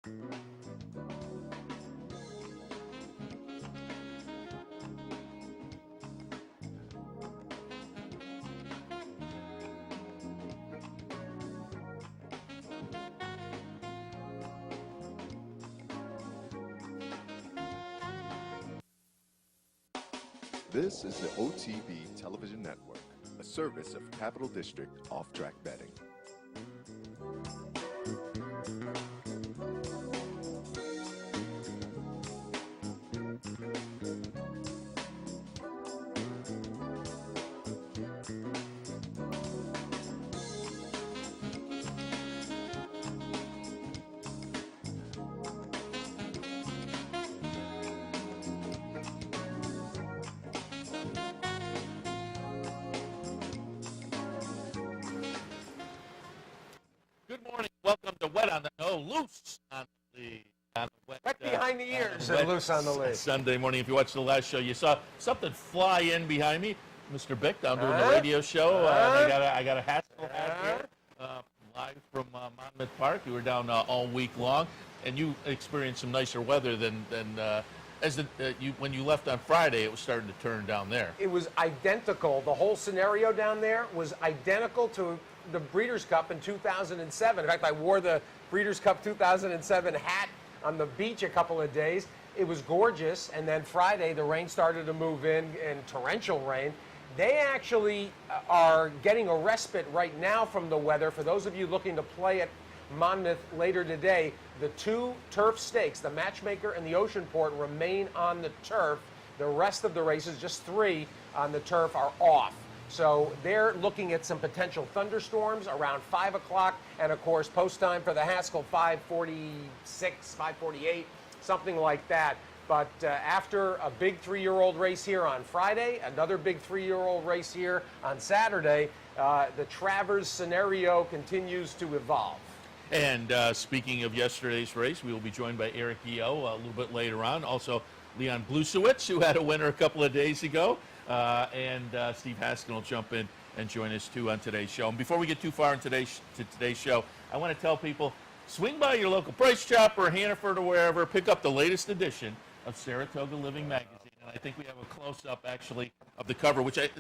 This is the OTB Television Network, a service of Capital District Off-Track Betting. Good morning. Welcome to Wet on the Loose on the Wet. Right behind the ears and Loose on the Lead. Sunday morning. If you watched the last show, you saw something fly in behind me. Mr. Bick down doing the radio show. I got a Haskell hat here, live from Monmouth Park. You were down all week long, and you experienced some nicer weather than when you left on Friday. It was starting to turn down there. It was identical. The whole scenario down there was identical to the Breeders' Cup in 2007. In fact, I wore the Breeders' Cup 2007 hat on the beach a couple of days. It was gorgeous, and then Friday the rain started to move in torrential rain. They actually are getting a respite right now from the weather. For those of you looking to play at Monmouth later today, the two turf stakes, the Matchmaker and the Oceanport, remain on the turf. The rest of the races, just 3 on the turf, are off. So they're looking at some potential thunderstorms around 5 o'clock, and of course post time for the Haskell 5:46, 5:48, something like that. But after a big 3-year-old race here on Friday, another big 3-year-old race here on Saturday, the Travers scenario continues to evolve. And speaking of yesterday's race, we will be joined by Eric Yeo a little bit later on. Also, Leon Blusewicz, who had a winner a couple of days ago. And Steve Haskell will jump in and join us, too, on today's show. And before we get too far in today's show, I want to tell people, swing by your local Price Chopper, Hannaford, or wherever, pick up the latest edition of Saratoga Living Magazine. And I think we have a close-up, actually, of the cover, which it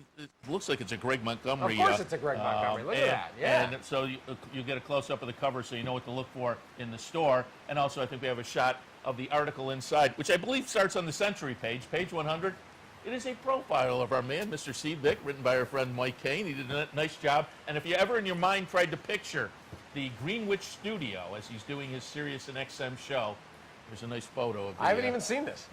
looks like it's a Greg Montgomery. Of course it's a Greg Montgomery. Look at that. Yeah. And so you get a close-up of the cover so you know what to look for in the store. And also I think we have a shot of the article inside, which I believe starts on the Century page, page 100. It is a profile of our man, Mr. C. Bick, written by our friend Mike Kane. He did a nice job. And if you ever in your mind tried to picture the Greenwich studio as he's doing his Sirius and XM show, there's a nice photo of the, I haven't even seen this.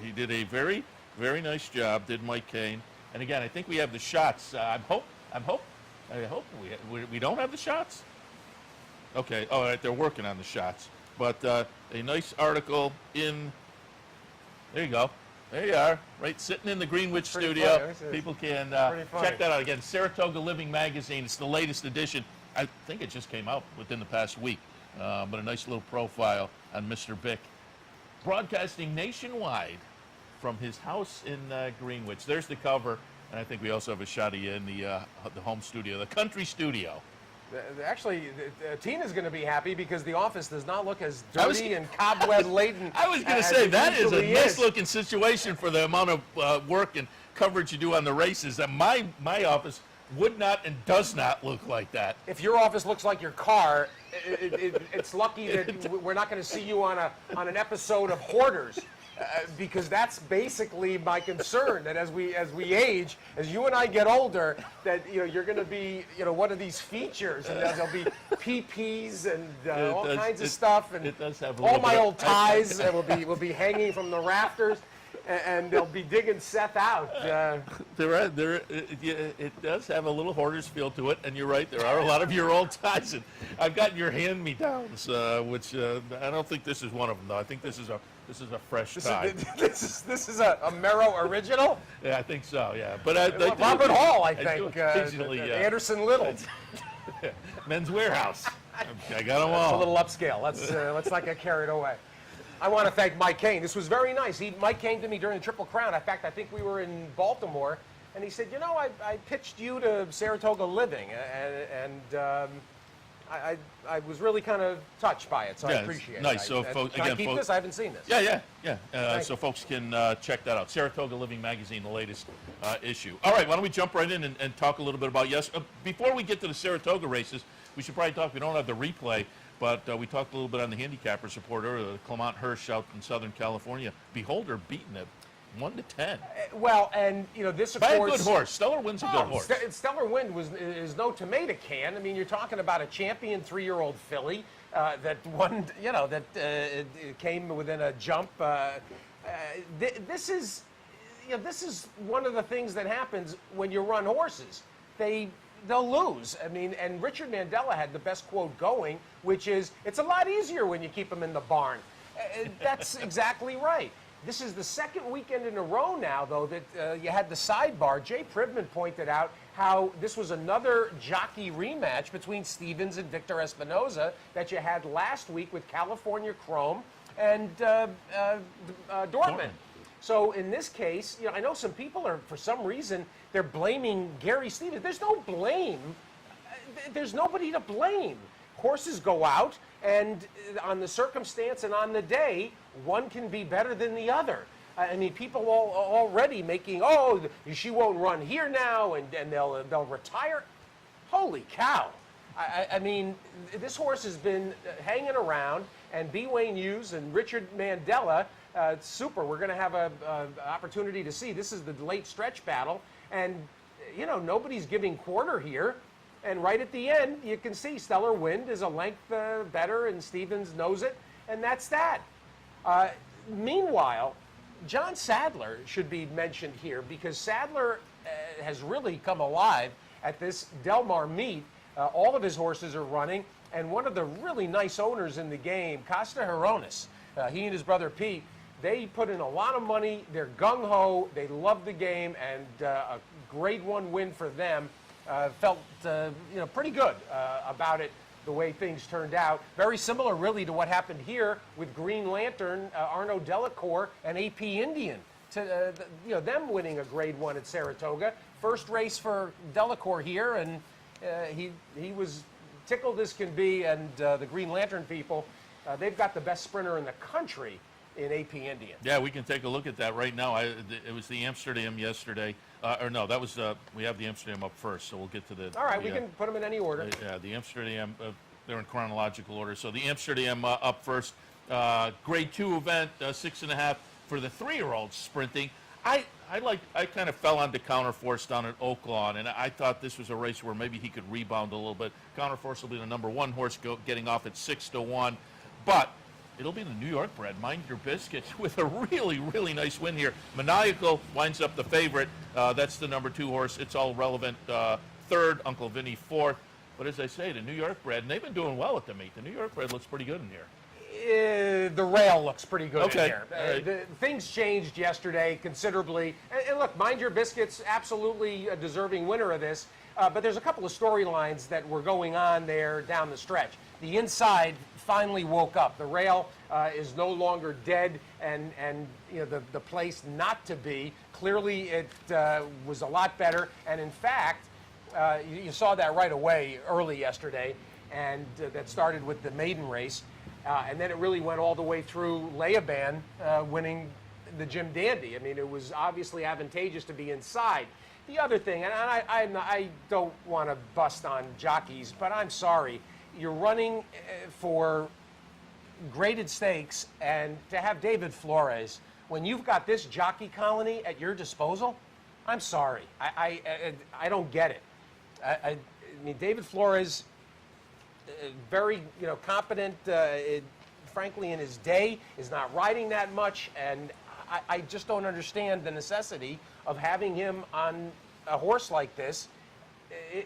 He did a very, very nice job, did Mike Kane. And again, I think we have the shots. I hope we don't have the shots. Okay, all right, they're working on the shots. But a nice article in, there you go. There you are, right, sitting in the Greenwich studio. People can check that out. Again, Saratoga Living Magazine. It's the latest edition. I think it just came out within the past week. But a nice little profile on Mr. Bick. Broadcasting nationwide from his house in Greenwich. There's the cover. And I think we also have a shot of you in the home studio, the country studio. Actually, Tina's going to be happy because the office does not look as dirty and cobweb-laden. I was going to say, that is a nice-looking situation for the amount of work and coverage you do on the races. And my office would not and does not look like that. If your office looks like your car, it's lucky that we're not going to see you on an episode of Hoarders. Because that's basically my concern, that as we age, as you and I get older, that you're going to be one of these features, and there'll be PPs and all kinds of stuff, and it does have all my old ties will be hanging from the rafters, and they'll be digging Seth out. It does have a little Hoarders feel to it, and you're right. There are a lot of your old ties, and I've got your hand-me-downs, which I don't think this is one of them, though. I think this is a fresh tie. This is a Merrow original? Yeah, I think so, yeah. But Robert Hall, I think. Anderson Little. Men's Warehouse. I got them all. It's a little upscale. Let's not get carried away. I want to thank Mike Kane. This was very nice. Mike came to me during the Triple Crown. In fact, I think we were in Baltimore, and he said, I pitched you to Saratoga Living, and I was really kind of touched by it, so I Yeah, appreciate nice. it. So, Can I keep this? I haven't seen this. Yeah. So you. folks can check that out. Saratoga Living Magazine, the latest issue. All right, why don't we jump right in and talk a little bit about before we get to the Saratoga races, we should probably talk. We don't have the replay, but we talked a little bit on the handicappers report earlier. Clement Hirsch out in Southern California. Beholder beating it 1-10. Well, and this of By course. a good horse. Stellar Wind's a good horse. Stellar Wind is no tomato can. I mean, you're talking about a champion 3-year-old filly that won. That came within a jump. This is one of the things that happens when you run horses. They'll lose. I mean, and Richard Mandella had the best quote going, which is, "It's a lot easier when you keep them in the barn." That's exactly right. This is the second weekend in a row now, though, that you had the sidebar. Jay Privman pointed out how this was another jockey rematch between Stevens and Victor Espinoza that you had last week with California Chrome and Dortmund. So in this case, I know some people are, for some reason, they're blaming Gary Stevens. There's no blame. There's nobody to blame. Horses go out, and on the circumstance and on the day, one can be better than the other. I mean, people are already making, she won't run here now, and they'll retire. Holy cow. I mean, this horse has been hanging around, and B. Wayne Hughes and Richard Mandella, super. We're going to have an opportunity to see. This is the late stretch battle, and, nobody's giving quarter here. And right at the end, you can see Stellar Wind is a length better, and Stevens knows it, and that's that. Meanwhile, John Sadler should be mentioned here because Sadler has really come alive at this Del Mar meet. All of his horses are running, and one of the really nice owners in the game, Costa Heronis, he and his brother Pete, they put in a lot of money. They're gung-ho. They love the game, and a grade 1 win for them. Felt pretty good about it, the way things turned out. Very similar, really, to what happened here with Green Lantern, Arnaud Delacour, and AP Indian. To them winning a grade 1 at Saratoga. First race for Delacour here, and he was tickled as can be. And the Green Lantern people, they've got the best sprinter in the country in AP Indian. Yeah, we can take a look at that right now. It was the Amsterdam yesterday. That was we have the Amsterdam up first, so we'll get to the. All right, we can put them in any order. Yeah, the Amsterdam, they're in chronological order. So the Amsterdam up first. Grade 2 event, 6.5 for the 3-year-olds sprinting. I kind of fell onto Counterforce down at Oaklawn, and I thought this was a race where maybe he could rebound a little bit. Counterforce will be the number 1 horse getting off at 6-1, but it'll be the New York bred, Mind Your Biscuits, with a really, really nice win here. Maniacal winds up the favorite. That's the number 2 horse. It's all relevant. 3rd, Uncle Vinny 4th. But as I say, the New York bred, and they've been doing well at the meet. The New York bred looks pretty good in here. The rail looks pretty good Okay. in here. Right. Things changed yesterday considerably. And look, Mind Your Biscuits, absolutely a deserving winner of this. But there's a couple of storylines that were going on there down the stretch. The inside finally woke up. The rail is no longer dead, and the place not to be. Clearly, it was a lot better. And in fact, you saw that right away early yesterday, and that started with the maiden race. And then it really went all the way through Leoban winning the Jim Dandy. I mean, it was obviously advantageous to be inside. The other thing, and I don't want to bust on jockeys, but I'm sorry. You're running for graded stakes, and to have David Flores, when you've got this jockey colony at your disposal, I'm sorry. I don't get it. I mean, David Flores, very competent, frankly, in his day, is not riding that much, and I just don't understand the necessity of having him on a horse like this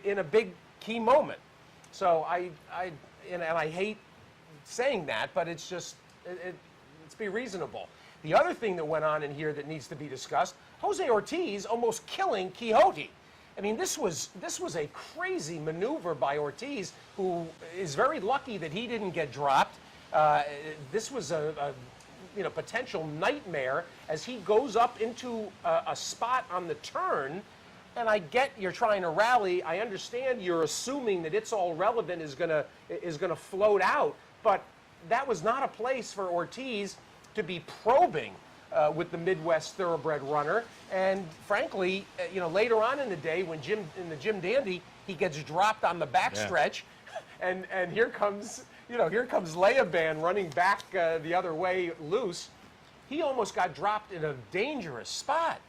in a big key moment. So I hate saying that, but it's just let's be reasonable. The other thing that went on in here that needs to be discussed: Jose Ortiz almost killing Quixote. I mean, this was a crazy maneuver by Ortiz, who is very lucky that he didn't get dropped. This was a potential nightmare as he goes up into a spot on the turn. And I get you're trying to rally. I understand you're assuming that It's All Relevant is gonna float out, but that was not a place for Ortiz to be probing with the Midwest Thoroughbred runner. And frankly, later on in the day when in the Jim Dandy, he gets dropped on the backstretch, and here comes Leoban running back the other way loose. He almost got dropped in a dangerous spot.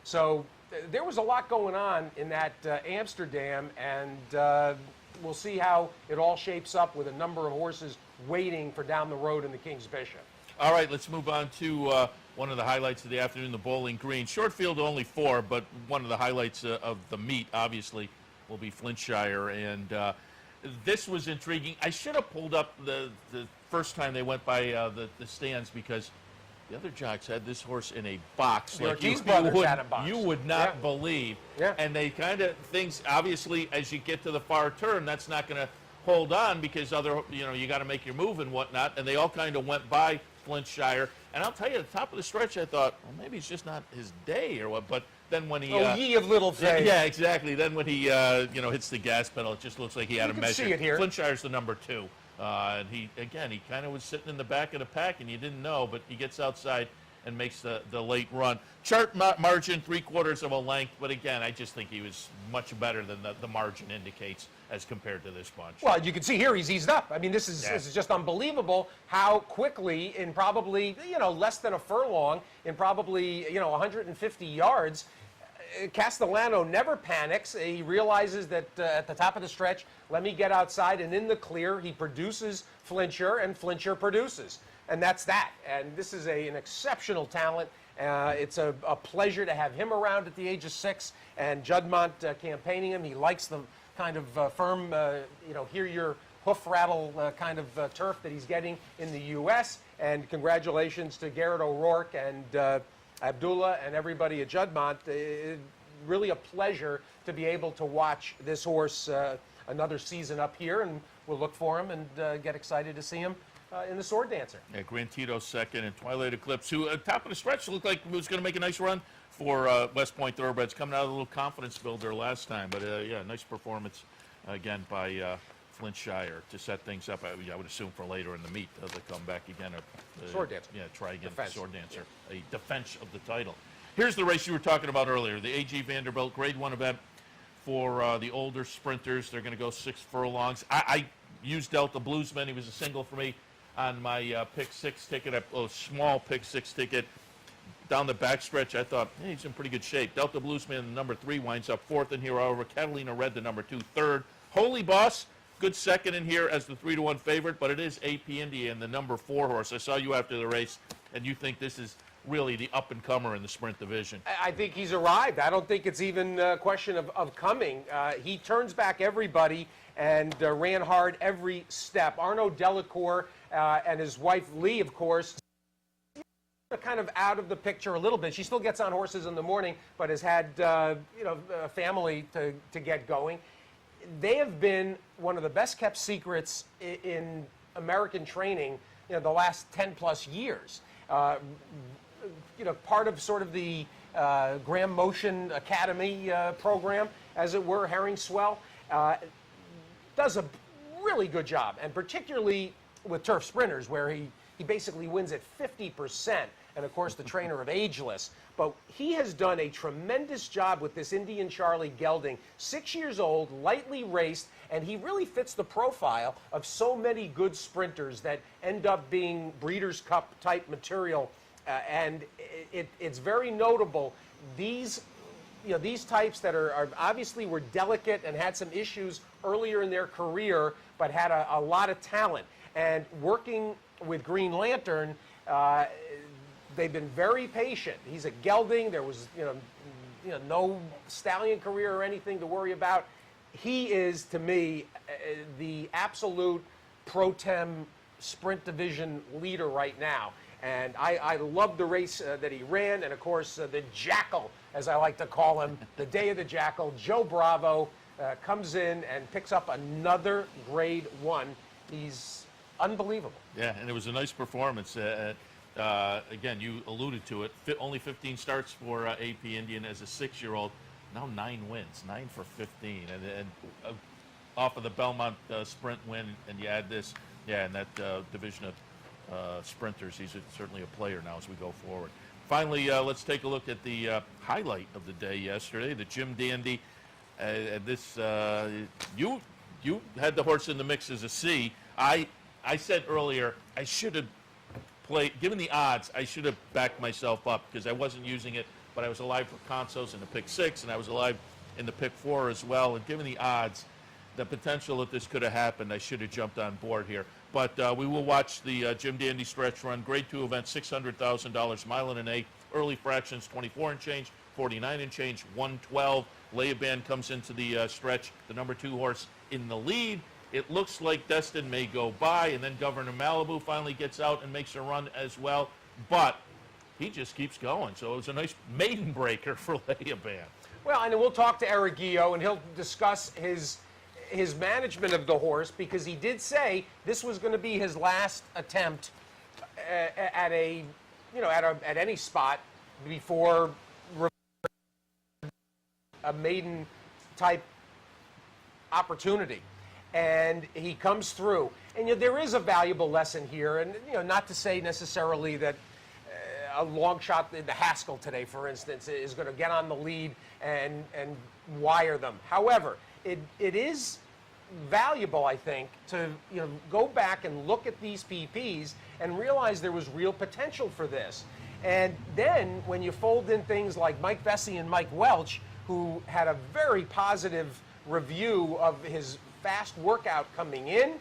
So there was a lot going on in that Amsterdam, and we'll see how it all shapes up with a number of horses waiting for down the road in the King's Bishop. All right, let's move on to one of the highlights of the afternoon, the Bowling Green. Short field only 4, but one of the highlights of the meet, obviously, will be Flintshire. And this was intriguing. I should have pulled up the first time they went by the stands, because the other jocks had this horse in a box. The Ortiz brothers had a box. You would not believe. Yeah. And they things, obviously, as you get to the far turn, that's not going to hold on, because you got to make your move and whatnot. And they all kind of went by Flintshire. And I'll tell you, at the top of the stretch, I thought, well, maybe it's just not his day or what. But then when he... ye of little faith. Yeah, exactly. Then when he, hits the gas pedal, it just looks like he had a measure. See it here. Flintshire's the number 2. And he kind of was sitting in the back of the pack, and you didn't know, but he gets outside and makes the late run. Chart margin, 3/4 of a length, but again, I just think he was much better than the margin indicates as compared to this bunch. Well, you can see here he's eased up. I mean, this is just unbelievable how quickly, in probably less than a furlong, in probably 150 yards, Castellano never panics. He realizes that at the top of the stretch, let me get outside, and in the clear, he produces Flintshire, and Flintshire produces. And that's that. And this is an exceptional talent. It's a pleasure to have him around at the age of 6, and Juddmonte campaigning him. He likes the kind of firm, hear your hoof rattle kind of turf that he's getting in the U.S. And congratulations to Garrett O'Rourke and Abdullah and everybody at Juddmonte. Really a pleasure to be able to watch this horse another season up here, and we'll look for him and get excited to see him in the Sword Dancer. Yeah, Grand Tito second, and Twilight Eclipse, who at top of the stretch looked like he was going to make a nice run for West Point Thoroughbreds, coming out of a little confidence builder last time. But nice performance again by Flintshire to set things up. I would assume for later in the meet they'll come back again. Sword Dancer. Yeah, try again. Defense. Sword Dancer, a defense of the title. Here's the race you were talking about earlier, the A.G. Vanderbilt Grade 1 event for the older sprinters. They're going to go 6 furlongs. I used Delta Bluesman. He was a single for me on my pick 6 ticket, a small pick 6 ticket. Down the backstretch, I thought, hey, he's in pretty good shape. Delta Bluesman, number 3, winds up 4th in here. However, Catalina Red, the number 2, 3rd. Holy Boss, good second in here as the 3-1 favorite, but it is AP Indian, the number 4 horse. I saw you after the race, and you think this is really the up-and-comer in the sprint division. I think he's arrived. I don't think it's even a question of coming. He turns back everybody and ran hard every step. Arnaud Delacour and his wife Lee, of course, kind of out of the picture a little bit. She still gets on horses in the morning, but has had a family to get going. They have been one of the best-kept secrets in American training, the last 10-plus years. Part of sort of the Graham Motion Academy program, as it were, Herring Swell, does a really good job, and particularly with turf sprinters, where he basically wins at 50%, and of course the trainer of Ageless. But he has done a tremendous job with this Indian Charlie gelding, 6 years old, lightly raced, and he really fits the profile of so many good sprinters that end up being Breeders' Cup type material. And it's very notable. These types that are obviously were delicate and had some issues earlier in their career, but had a lot of talent. And working with Green Lantern, they've been very patient. He's a gelding. There was no stallion career or anything to worry about. He is, to me, the absolute pro tem sprint division leader right now. And I love the race that he ran. And, of course, the Jackal, as I like to call him, the day of the Jackal, Joe Bravo, comes in and picks up another Grade 1. He's unbelievable. Yeah, and it was a nice performance. Again, you alluded to it. Only 15 starts for AP Indian as a 6-year-old. now 9 wins, 9 for 15, and off of the Belmont sprint win, and you add this, yeah, and that division of sprinters, he's certainly a player now as we go forward. Finally, let's take a look at the highlight of the day yesterday, the Jim Dandy. You had the horse in the mix as a C. I said earlier I should have given the odds, I should have backed myself up because I wasn't using it, but I was alive for Consos in the pick 6, and I was alive in the pick 4 as well. And given the odds, the potential that this could have happened, I should have jumped on board here. But we will watch the Jim Dandy stretch run. Grade 2 event, $600,000, mile and an eighth. Early fractions, 24 and change, 49 and change, 112. Leoban comes into the stretch, the number 2 horse in the lead. It looks like Destin may go by, and then Governor Malibu finally gets out and makes a run as well. But he just keeps going. So it was a nice maiden breaker for Leoban. Well, and we'll talk to Eric Gio, and he'll discuss his management of the horse, because he did say this was going to be his last attempt at any spot before a maiden type opportunity. And he comes through. And there is a valuable lesson here, and not to say necessarily that a long shot in the Haskell today, for instance, is going to get on the lead and wire them. However, it is valuable, I think, to go back and look at these PPs and realize there was real potential for this. And then when you fold in things like Mike Vesey and Mike Welch, who had a very positive review of his fast workout coming in,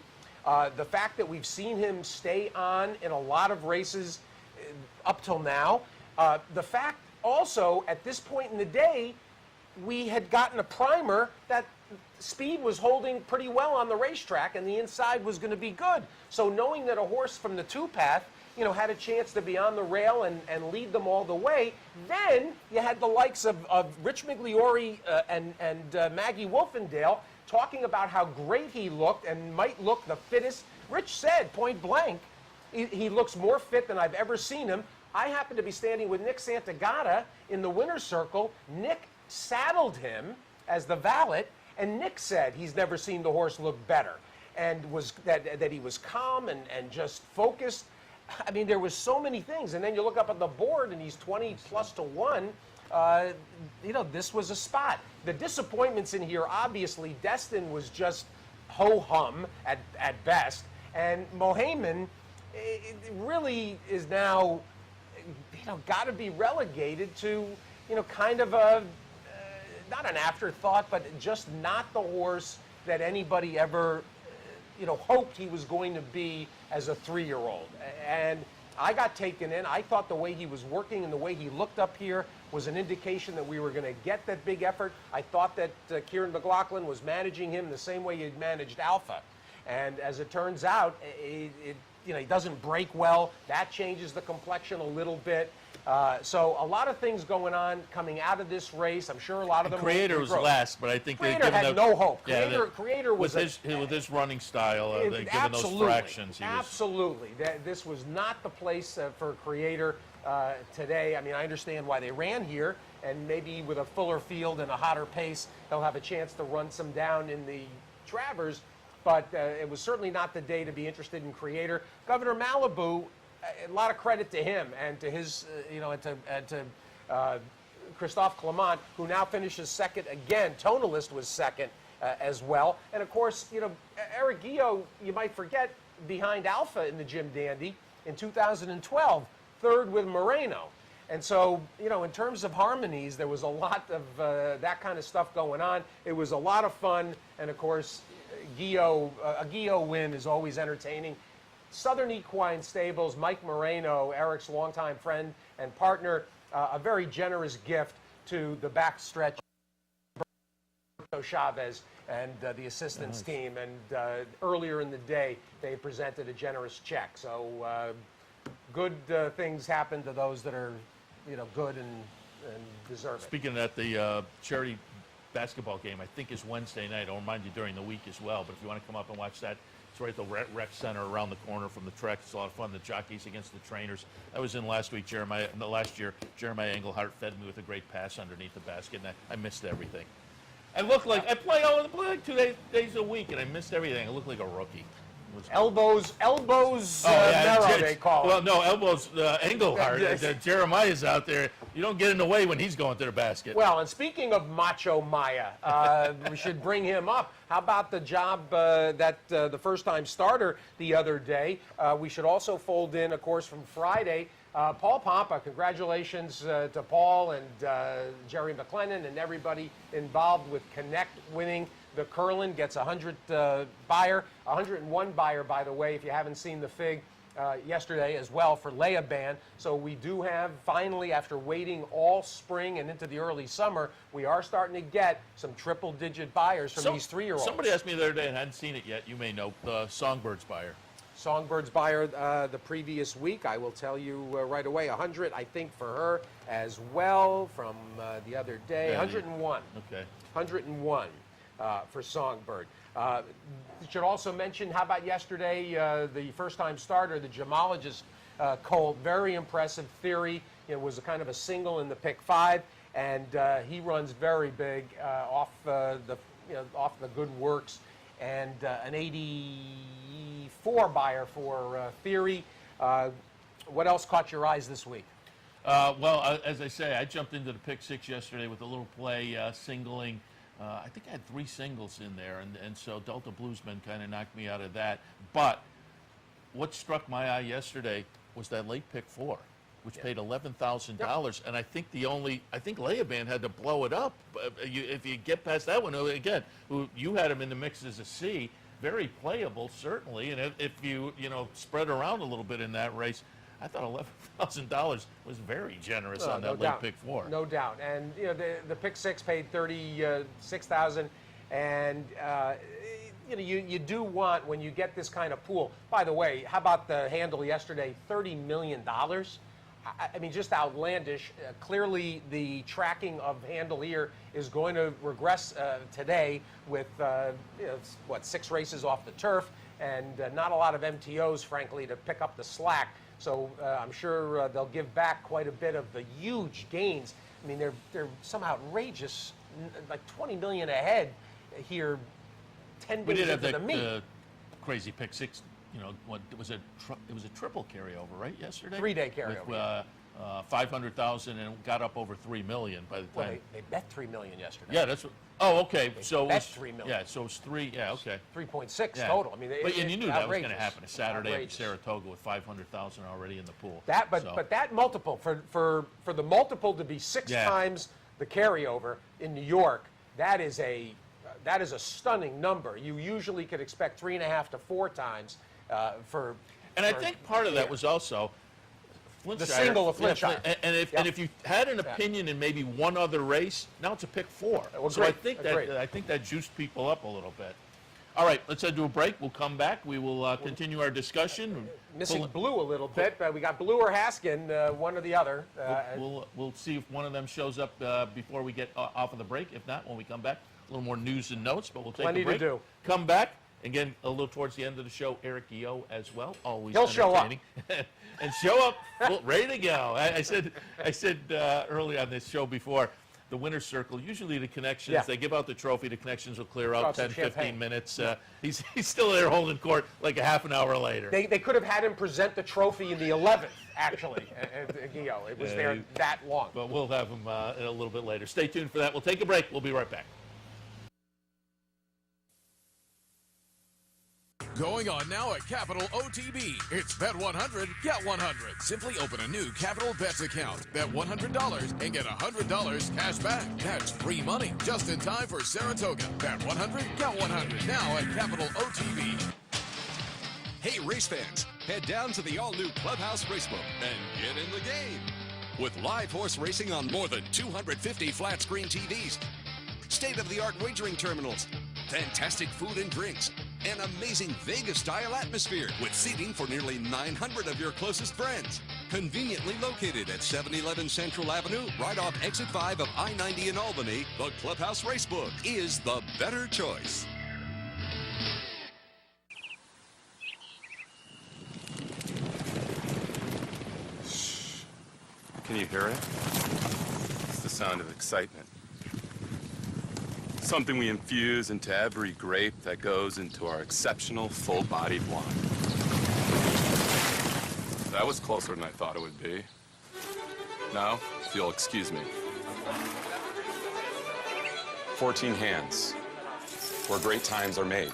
the fact that we've seen him stay on in a lot of races up till now, the fact also at this point in the day we had gotten a primer that speed was holding pretty well on the racetrack and the inside was going to be good. So knowing that a horse from the 2-path had a chance to be on the rail and lead them all the way, then you had the likes of Rich Migliori and Maggie Wolfendale talking about how great he looked and might look the fittest. Rich said, point blank, he looks more fit than I've ever seen him. I happen to be standing with Nick Santagata in the winner's circle. Nick saddled him as the valet, and Nick said he's never seen the horse look better, and was that he was calm and just focused. I mean, there was so many things. And then you look up at the board, and he's 20 plus to 1. This was a spot. The disappointments in here, obviously, Destin was just ho-hum at best. And Mohaymen really is now, got to be relegated to, kind of a, not an afterthought, but just not the horse that anybody ever, hoped he was going to be as a 3-year-old. And I got taken in. I thought the way he was working and the way he looked up here was an indication that we were going to get that big effort. I thought that Kieran McLaughlin was managing him the same way he'd managed Alpha. And as it turns out, he doesn't break well. That changes the complexion a little bit. So a lot of things going on coming out of this race. I'm sure a lot of them. Creator was last, but I think Creator had no hope. Creator was with his running style. Given those fractions, absolutely. This was not the place for Creator today. I mean, I understand why they ran here, and maybe with a fuller field and a hotter pace, they'll have a chance to run some down in the Travers. But it was certainly not the day to be interested in Creator. Governor Malibu, a lot of credit to him and to his, and to Christophe Clement, who now finishes second again. Tonalist was second as well. And of course, Eric Gio, you might forget, behind Alpha in the Jim Dandy in 2012, third with Moreno. And so, in terms of harmonies, there was a lot of that kind of stuff going on. It was a lot of fun. And of course, a Gio win is always entertaining. Southern Equine Stables, Mike Moreno, Eric's longtime friend and partner, a very generous gift to the backstretch, Roberto Chavez and the assistance team. And earlier in the day, they presented a generous check. So good things happen to those that are, good and deserving. Speaking of that, the charity basketball game, I think, is Wednesday night. I'll remind you during the week as well. But if you want to come up and watch that, it's It's right at the rec center around the corner from the Trek. It's a lot of fun. The jockeys against the trainers. I was in last week. Last year, Jeremiah Engelhardt fed me with a great pass underneath the basket, and I missed everything. I looked like I play like 2 days a week, and I missed everything. I looked like a rookie. Elbows, narrow, they call it. Well, no, elbows, Engelhardt. Jeremiah's out there. You don't get in the way when he's going to the basket. Well, and speaking of Macho Maya, we should bring him up. How about the job that the first-time starter the other day? We should also fold in, of course, from Friday, Paul Pompa. Congratulations to Paul and Jerry McLennan and everybody involved with Connect winning the Curlin. Gets 100 buyer, 101 buyer, by the way, if you haven't seen the fig yesterday as well for Leia Band. So we do have, finally, after waiting all spring and into the early summer, we are starting to get some triple-digit buyers from these 3-year-olds. Somebody asked me the other day, and I hadn't seen it yet, you may know, the Songbirds buyer. Songbirds buyer the previous week. I will tell you right away, 100, I think, for her as well from the other day. 101. Okay. 101 for Songbird. Should also mention, how about yesterday, the first-time starter, the gemologist Colt, very impressive theory. It was a kind of a single in the pick 5, and he runs very big off the good works, and an 84 buyer for theory. What else caught your eyes this week? Well, as I say, I jumped into the pick 6 yesterday with a little play singling. I think I had 3 singles in there, and so Delta Bluesman kind of knocked me out of that. But what struck my eye yesterday was that late pick 4, which paid $11,000, and I think Leia Band had to blow it up. If you get past that one, again, you had him in the mix as a C, very playable certainly, and if you spread around a little bit in that race, I thought $11,000 was very generous on that late pick 4. No doubt. And the pick 6 paid $36,000, and you do want, when you get this kind of pool. By the way, how about the handle yesterday? $30 million. I mean, just outlandish. Clearly, the tracking of handle here is going to regress today with 6 races off the turf, and not a lot of MTOs, frankly, to pick up the slack. So I'm sure they'll give back quite a bit of the huge gains. I mean, they're some outrageous, like 20 million ahead here, 10 days into the meet. The crazy pick 6. It was a triple carryover, right? Yesterday. 3-day carryover. With 500,000 and got up over 3 million by the time. Well, they bet 3 million yesterday. Yeah, that's what. Oh, okay. So bet 3 million. Yeah, so it's 3. Yeah, okay. 3.6 total. I mean, but you knew that was going to happen. A Saturday outrageous. at Saratoga with 500,000 already in the pool. But that multiple for the multiple to be 6 times the carryover in New York, that is a stunning number. You usually could expect 3.5 to 4 times for. And I think part of that was also the single of Flintshire. And if you had an opinion in maybe one other race, now it's a pick 4. Well, so I think that juiced people up a little bit. All right, let's head to a break. We'll come back. We will continue our discussion. Missing Blue a little bit. We got Blue or Haskin, one or the other. We'll see if one of them shows up before we get off of the break. If not, when we come back, a little more news and notes. But we'll take a break. Plenty to do. Come back. Again, a little towards the end of the show, Eric Yo as well. Always He'll show up. And show up ready to go. I said early on this show before, the winner's circle, usually the connections, they give out the trophy, the connections will clear out 10, 15 minutes. He's still there holding court like a half an hour later. They could have had him present the trophy in the 11th, actually. It was there that long. But we'll have him a little bit later. Stay tuned for that. We'll take a break. We'll be right back. Going on now at Capital OTB. It's Bet 100, get 100. Simply open a new Capital Bets account. Bet $100 and get $100 cash back. That's free money just in time for Saratoga. Bet 100, get 100. Now at Capital OTB. Hey, race fans, head down to the all-new Clubhouse Racebook and get in the game. With live horse racing on more than 250 flat-screen TVs, state-of-the-art wagering terminals, fantastic food and drinks, an amazing Vegas-style atmosphere with seating for nearly 900 of your closest friends. Conveniently located at 711 Central Avenue, right off Exit 5 of I-90 in Albany, the Clubhouse Racebook is the better choice. Can you hear it? It's the sound of excitement. Something we infuse into every grape that goes into our exceptional full-bodied wine. That was closer than I thought it would be. Now, if you'll excuse me. 14 hands, where great times are made.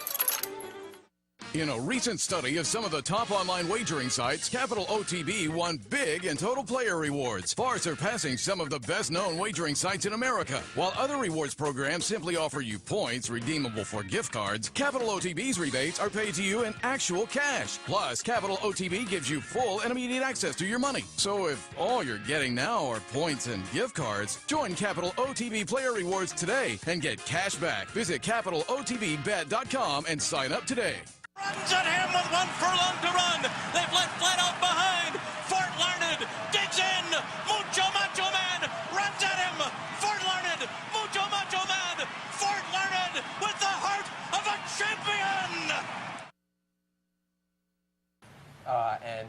In a recent study of some of the top online wagering sites, Capital OTB won big in total player rewards, far surpassing some of the best-known wagering sites in America. While other rewards programs simply offer you points redeemable for gift cards, Capital OTB's rebates are paid to you in actual cash. Plus, Capital OTB gives you full and immediate access to your money. So if all you're getting now are points and gift cards, join Capital OTB Player Rewards today and get cash back. Visit CapitalOTBBet.com and sign up today. Runs at him with 1 furlong to run. They've let flat out behind. Fort Larned digs in. Mucho Macho Man runs at him. Fort Larned, Mucho Macho Man. Fort Larned with the heart of a champion. And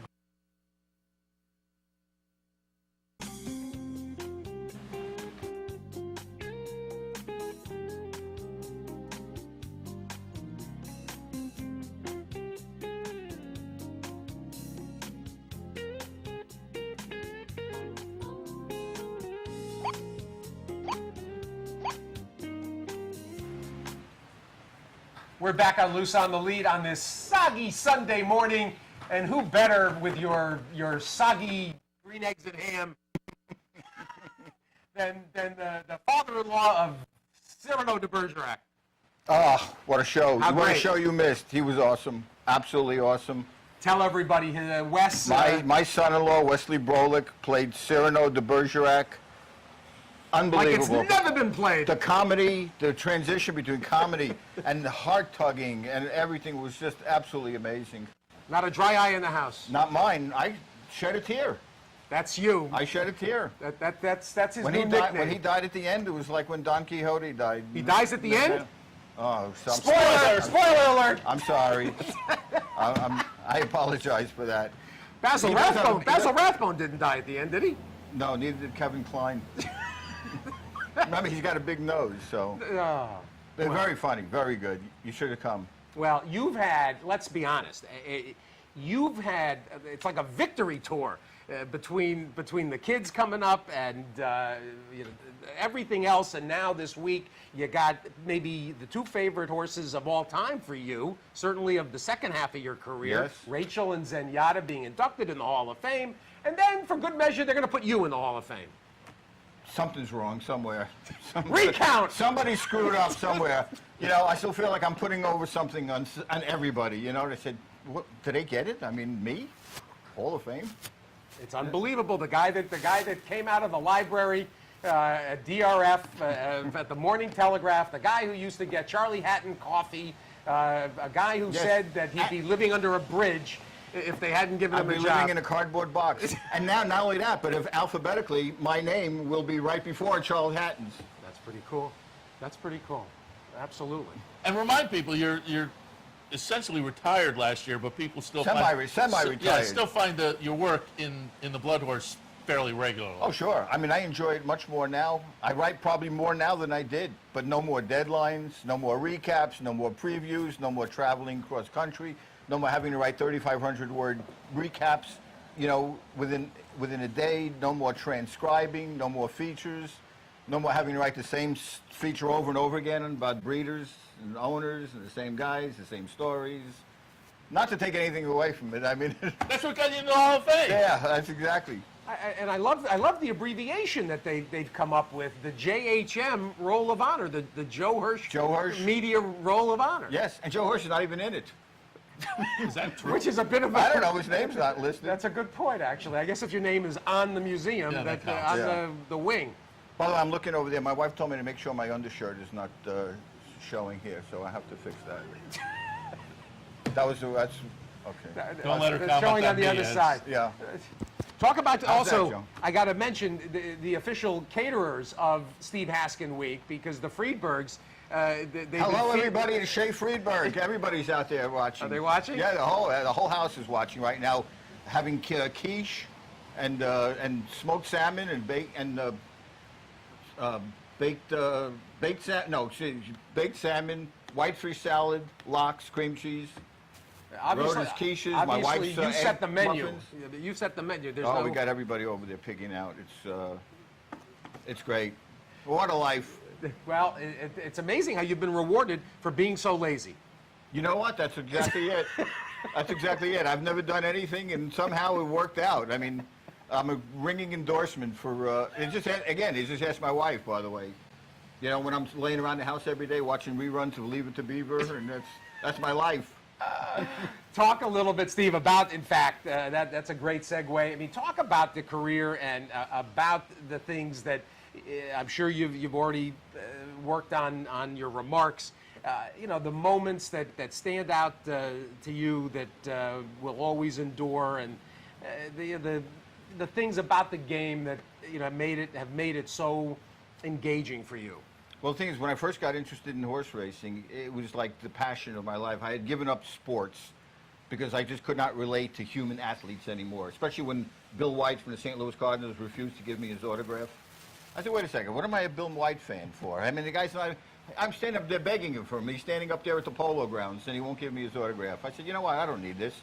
we're back on Loose on the Lead on this soggy Sunday morning, and who better with your soggy green eggs and ham than the father-in-law of Cyrano de Bergerac. Oh, what a show. How What a great. show you missed. He was awesome. Absolutely awesome. Tell everybody, Wes. My son-in-law, Wesley Brolick, played Cyrano de Bergerac. like it's Unbelievable. never been played. The comedy, the transition between comedy and the heart-tugging and everything was just absolutely amazing. Not a dry eye in the house. Not mine. I shed a tear. That's you. I shed a tear. That's his When new he nickname. died, when he died at the end, it was like when Don Quixote died. He dies at the end? Oh, so I'm Spoiler! Spoiler alert! I'm sorry. I apologize for that. Basil He does have- Rathbone. he Basil does- Rathbone didn't die at the end, did he? No, neither did Kevin Kline. Remember, he's got a big nose, so. Oh. They're very funny, very good. You should have come. Well, you've had, let's be honest, you've had, it's like a victory tour between the kids coming up and you know, everything else, and now this week you got maybe the two favorite horses of all time for you, certainly of the second half of your career, Yes. Rachel and Zenyatta being inducted in the Hall of Fame, and then for good measure they're going to put you in the Hall of Fame. Something's wrong somewhere. Recount! Somebody screwed up somewhere. You know, I still feel like I'm putting over something on everybody. You know, they said, what, did they get it? I mean, me? Hall of Fame? It's unbelievable. The guy that came out of the library at DRF at the Morning Telegraph, the guy who used to get Charlie Hatton coffee, a guy who Yes. said that he'd be living under a bridge if they hadn't given I'll him be a living job. in a cardboard box. And now, not only that, but if alphabetically, my name will be right before Charles Hatton's. That's pretty cool. That's pretty cool. Absolutely. And remind people, you're essentially retired last year, but people still Semi-retired. Yeah, still find your work in the Blood Horse fairly regularly. Oh, sure. I mean, I enjoy it much more now. I write probably more now than I did, but no more deadlines, no more recaps, no more previews, no more traveling cross country, no more having to write 3,500-word recaps, you know, within a day, no more transcribing, no more features, no more having to write the same feature over and over again about breeders and owners and the same guys, the same stories. Not to take anything away from it. I mean, That's what got you in the Hall of Fame. yeah, that's exactly. And I love the abbreviation that they've come up with, the JHM Roll of Honor, the Joe Hirsch Media Roll of Honor. Yes, and Joe Hirsch is not even in it. Is that true? Which is a bit of a... I don't know, his name's not listed. That's a good point, actually. I guess if your name is on the museum, Yeah, that that, counts. on the wing. By the way, I'm looking over there. My wife told me to make sure my undershirt is not showing here, so I have to fix that. That's okay. Don't let her It's comment showing on on the me, other it's- side. Yeah. Talk about How's that, also, Joe? I got to mention the official caterers of Steve Haskin Week, because the Friedbergs, they've Hello, been everybody. To Shea Friedberg. Everybody's out there watching. Are they watching? Yeah, the whole house is watching right now, having quiche and smoked salmon and baked salmon, white fish salad, lox, cream cheese. Rota's quiches, my obviously wife's you set egg the menu. muffins. You set the menu. There's Oh, no... we got everybody over there pigging out. It's great. What a life. Well, it's amazing how you've been rewarded for being so lazy. You know what? That's exactly it. That's exactly it. I've never done anything, and somehow it worked out. I mean, I'm a ringing endorsement for. He just asked my wife, by the way. You know, when I'm laying around the house every day watching reruns of Leave It to Beaver, and that's my life. Talk a little bit, Steve, about, in fact, that's a great segue. I mean, talk about the career and about the things that I'm sure you've already worked on your remarks. You know, the moments that stand out to you that will always endure, and the things about the game that have made it so engaging for you. Well, the thing is, when I first got interested in horse racing, it was like the passion of my life. I had given up sports because I just could not relate to human athletes anymore, especially when Bill White from the St. Louis Cardinals refused to give me his autograph. I said, wait a second, what am I a Bill White fan for? I mean, the guy's not... I'm standing up there begging him for him. He's standing up there at the Polo Grounds, and he won't give me his autograph. I said, you know what, I don't need this.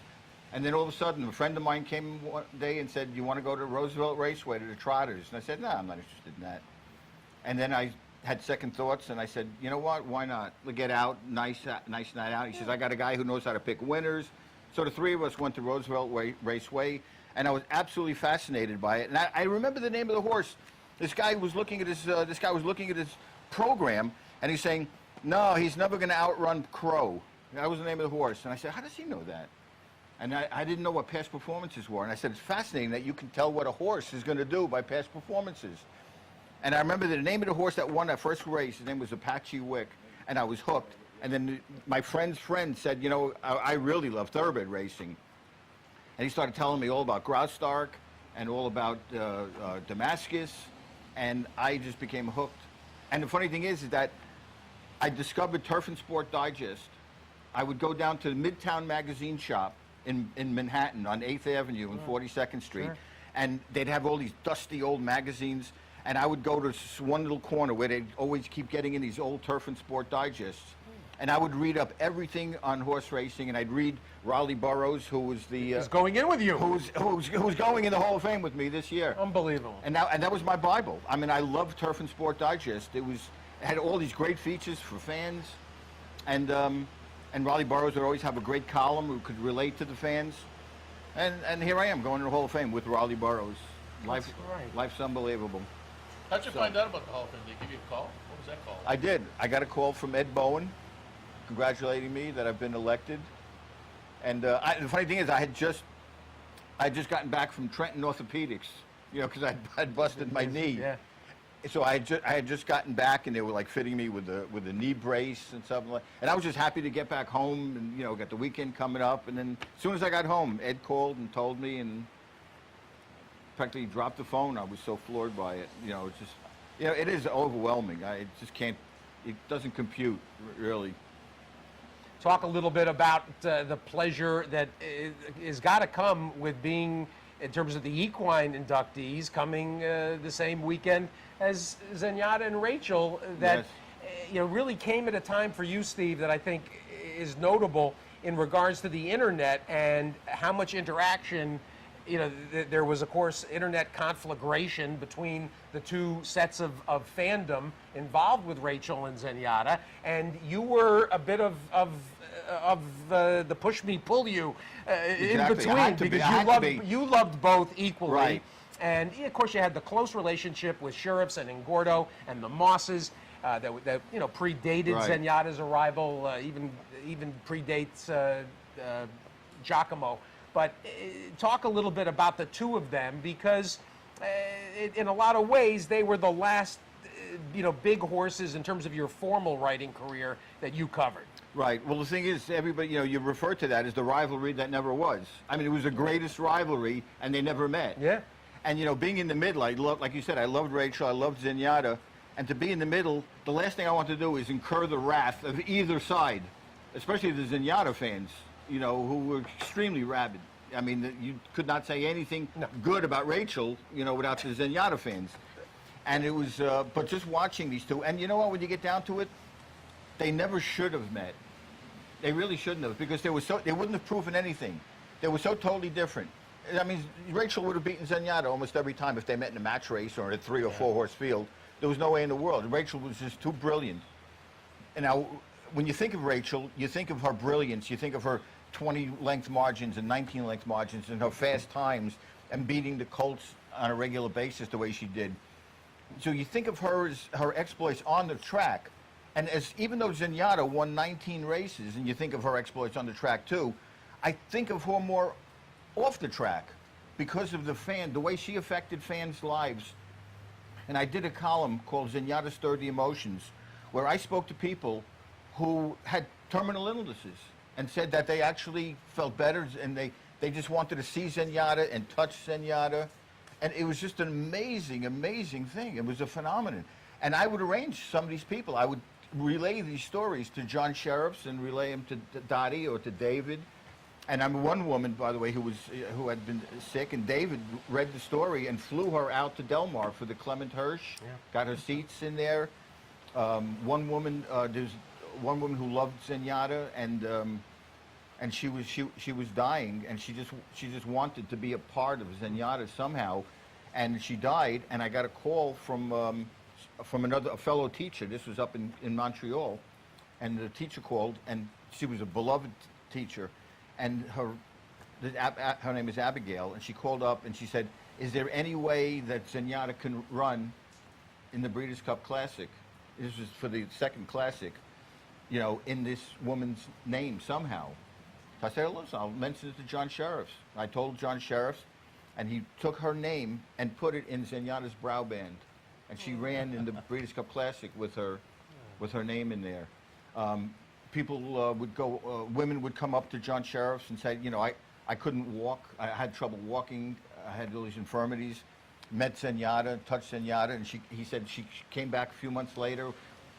And then all of a sudden, a friend of mine came one day and said, you want to go to Roosevelt Raceway to the Trotters? And I said, no, I'm not interested in that. And then I had second thoughts, and I said, you know what, why not? We'll get out, nice night out. He says, I got a guy who knows how to pick winners. So the three of us went to Roosevelt Raceway, and I was absolutely fascinated by it. And I remember the name of the horse. This guy was looking at his program, and he's saying, no, he's never going to outrun Crow. That was the name of the horse. And I said, how does he know that? And I didn't know what past performances were. And I said, it's fascinating that you can tell what a horse is going to do by past performances. And I remember the name of the horse that won that first race, his name was Apache Wick, and I was hooked. And then my friend's friend said, you know, I really love thoroughbred racing. And he started telling me all about Graustark and all about Damascus, and I just became hooked. And the funny thing is that I discovered Turf and Sport Digest. I would go down to the Midtown Magazine shop in Manhattan on 8th Avenue and 42nd Street, and they'd have all these dusty old magazines. And I would go to this one little corner where they'd always keep getting in these old Turf and Sport Digests. And I would read up everything on horse racing, and I'd read Raleigh Burrows, who was the... He's going in with you. Who's going in the Hall of Fame with me this year. Unbelievable. And that was my Bible. I mean, I loved Turf and Sport Digest. It had all these great features for fans. And Raleigh Burrows would always have a great column who could relate to the fans. And here I am, going to the Hall of Fame with Raleigh Burrows. Life's unbelievable. How'd you find out about the Hall of Fame? Did they give you a call? What was that call? I did. I got a call from Ed Bowen congratulating me that I've been elected. And the funny thing is, I had just gotten back from Trenton Orthopedics, you know, because I'd busted my knee. Yeah. So I had just gotten back, and they were like fitting me with a knee brace and something like. And I was just happy to get back home, and you know, got the weekend coming up. And then as soon as I got home, Ed called and told me, and practically dropped the phone. I was so floored by it. You know, it's just, you know, it is overwhelming. I just can't. It doesn't compute really. Talk a little bit about the pleasure that is got to come with being, in terms of the equine inductees, coming the same weekend as Zenyatta and Rachel. That Yes. You know, really came at a time for you, Steve, that I think is notable in regards to the internet and how much interaction. You know, there was, of course, internet conflagration between the two sets of fandom involved with Rachel and Zenyatta, and you were a bit of the push me, pull you in between, because you loved both equally. Right. And of course, you had the close relationship with Sheriffs and Engordo and the Mosses that you know predated Right. Zenyatta's arrival, even predates Giacomo. But talk a little bit about the two of them, because in a lot of ways they were the last, you know, big horses in terms of your formal writing career that you covered. Right. Well, the thing is, everybody, you know, you refer to that as the rivalry that never was. I mean, it was the greatest rivalry, and they never met. Yeah. And you know, being in the middle, like you said, I loved Rachel, I loved Zenyatta, and to be in the middle, the last thing I want to do is incur the wrath of either side, especially the Zenyatta fans, you know, who were extremely rabid. I mean, you could not say anything good about Rachel, you know, without the Zenyatta fans. And it was, but just watching these two, and you know what? When you get down to it, they never should have met. They really shouldn't have, because they wouldn't have proven anything. They were so totally different. I mean, Rachel would have beaten Zenyatta almost every time if they met in a match race or in a 3 or 4 horse field. There was no way in the world. Rachel was just too brilliant. And now, when you think of Rachel, you think of her brilliance. You think of her 20-length margins and 19-length margins and her fast times and beating the colts on a regular basis the way she did. So you think of her as her exploits on the track. And even though Zenyatta won 19 races, and you think of her exploits on the track too, I think of her more off the track because of the way she affected fans' lives. And I did a column called Zenyatta Stirred the Emotions, where I spoke to people who had terminal illnesses and said that they actually felt better and they just wanted to see Zenyatta and touch Zenyatta. And it was just an amazing, amazing thing. It was a phenomenon. And I would arrange some of these people. I would relay these stories to John Sheriffs and relay them to Dottie or to David. And I'm one woman, by the way, who had been sick, and David read the story and flew her out to Del Mar for the Clement Hirsch, got her seats in there. One woman, there's one woman who loved Zenyatta, and she was dying, and she just wanted to be a part of Zenyatta somehow, and she died. And I got a call from a fellow teacher. This was up in Montreal, and the teacher called, and she was a beloved teacher. And her name is Abigail, and she called up and she said, "Is there any way that Zenyatta can run in the Breeders' Cup Classic?" This was for the second Classic, you know, in this woman's name somehow. So I said, "Listen, I'll mention it to John Sheriffs." I told John Sheriffs, and he took her name and put it in Zenyatta's brow band, and she ran in the Breeders' Cup Classic with her name in there. People would go, women would come up to John Sheriffs and say, you know, I couldn't walk. I had trouble walking. I had all these infirmities. Met Zenyatta, touched Zenyatta, and he said she came back a few months later,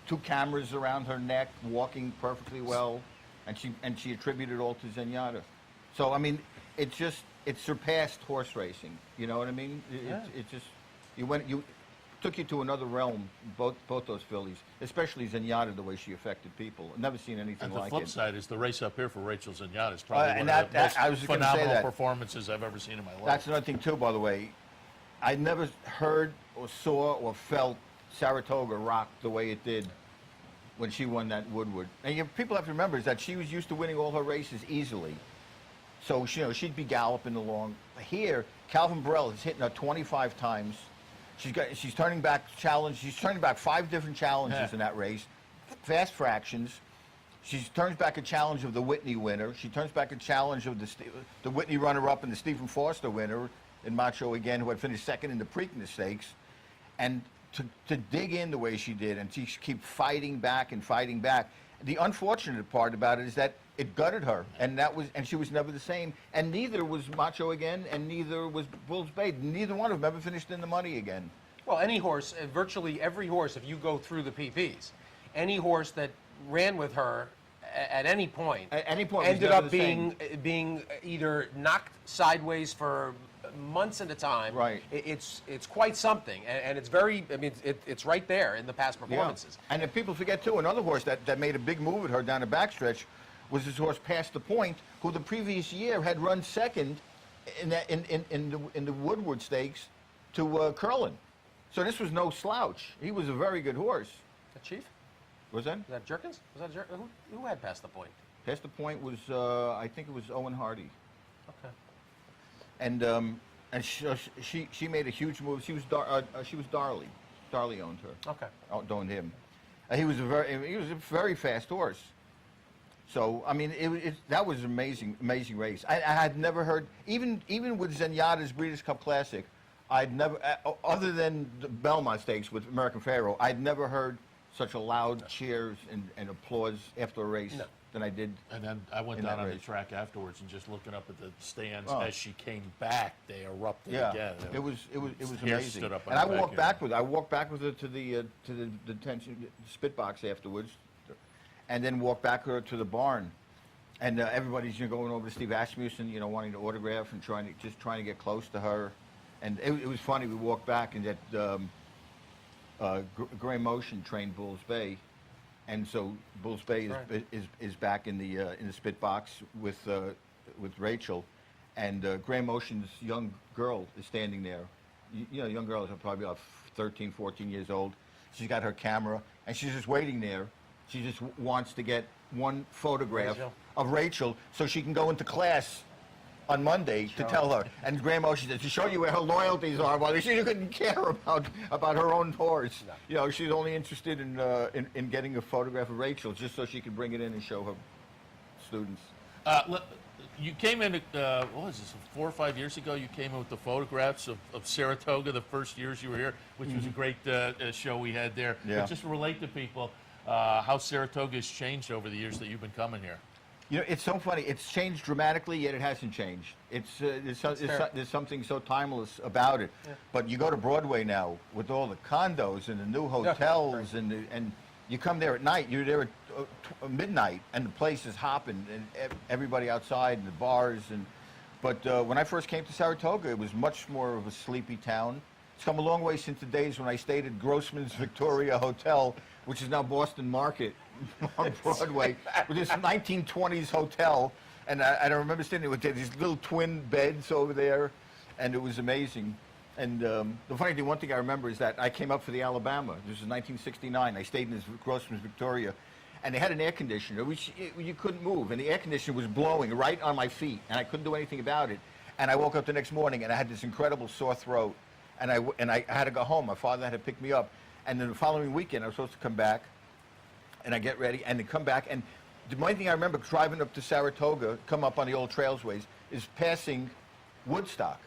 2 cameras around her neck, walking perfectly well, and she attributed it all to Zenyatta. So, I mean, it surpassed horse racing. You know what I mean? It just, took you to another realm, both those fillies, especially Zenyatta, the way she affected people. I've never seen anything like it. And the flip side is the race up here for Rachel Zenyatta is probably one of the most phenomenal phenomenal performances I've ever seen in my life. That's another thing, too, by the way. I never heard or saw or felt Saratoga rock the way it did when she won that Woodward. And people have to remember is that she was used to winning all her races easily. So, you know, she'd be galloping along. Here, Calvin Borel is hitting her 25 times. She's turning back challenge. She's turning back 5 different challenges in that race, fast fractions. She turns back a challenge of the Whitney winner. She turns back a challenge of the Whitney runner-up and the Stephen Foster winner in Macho again, who had finished second in the Preakness Stakes, and to dig in the way she did and to keep fighting back and fighting back. The unfortunate part about it is that it gutted her, and she was never the same. And neither was Macho again, and neither was Bull's Bay. Neither one of them ever finished in the money again. Well, any horse, virtually every horse, if you go through the PPs, any horse that ran with her at any point, ended up being either knocked sideways for months at a time. Right. It's quite something, and it's very. I mean, it's right there in the past performances. Yeah. And if people forget too, another horse that made a big move with her down the backstretch was this horse Past the Point, who the previous year had run second in the Woodward Stakes to Curlin. So this was no slouch. He was a very good horse. The Chief? Was that? Was that Jerkins? Was that who had Past the Point? Past the Point was I think it was Owen Hardy. Okay. And she made a huge move. She was Darley. Darley owned her. Okay. Owned him. He was a very fast horse. So I mean, that was an amazing race. I had never heard, even with Zenyatta's Breeders' Cup Classic, I'd never, other than the Belmont Stakes with American Pharaoh, I'd never heard such a loud cheers and applause after a race than I did. And then I went down on the track afterwards and just looking up at the stands as she came back, they erupted again. It was Hair amazing. stood up on And I her walked back back with her. I walked back with her to the detention spit box afterwards, and then walked back her to the barn. And everybody's going over to Steve Asmussen, wanting to autograph and trying to get close to her. And it was funny. We walked back and that Gray Motion trained Bulls Bay, and so Bulls Bay is back in the spit box with Rachel, and Gray Motion's young girl is standing there. Young girl is probably about 13, 14 years old. She's got her camera, and she's just waiting there. She just wants to get one photograph of Rachel so she can go into class on Monday to tell her. And Graham Ocean said to show you where her loyalties are. Well, she couldn't care about her own horse. No. She's only interested in getting a photograph of Rachel just so she could bring it in and show her students. You came in, what was this, 4 or 5 years ago? You came in with the photographs of Saratoga the first years you were here, which was a great show we had there. Yeah. But just relate to people how Saratoga has changed over the years that you've been coming here. It's so funny. It's changed dramatically, yet it hasn't changed. There's something so timeless about it. Yeah. But you go to Broadway now with all the condos and the new hotels, and you come there at night. You're there at midnight, and the place is hopping, and everybody outside, and the bars. But when I first came to Saratoga, it was much more of a sleepy town. It's come a long way since the days when I stayed at Grossman's Victoria Hotel, which is now Boston Market on Broadway, with this 1920s hotel. And I remember sitting there with these little twin beds over there, and it was amazing. And the funny thing, one thing I remember is that I came up for the Alabama. This was 1969. I stayed in this Grossman's Victoria, and they had an air conditioner, which you couldn't move, and the air conditioner was blowing right on my feet, and I couldn't do anything about it. And I woke up the next morning, and I had this incredible sore throat, and I had to go home. My father had to pick me up, and then the following weekend I was supposed to come back, and I get ready, and to come back, and the main thing I remember driving up to Saratoga, come up on the old trailsways, is passing Woodstock.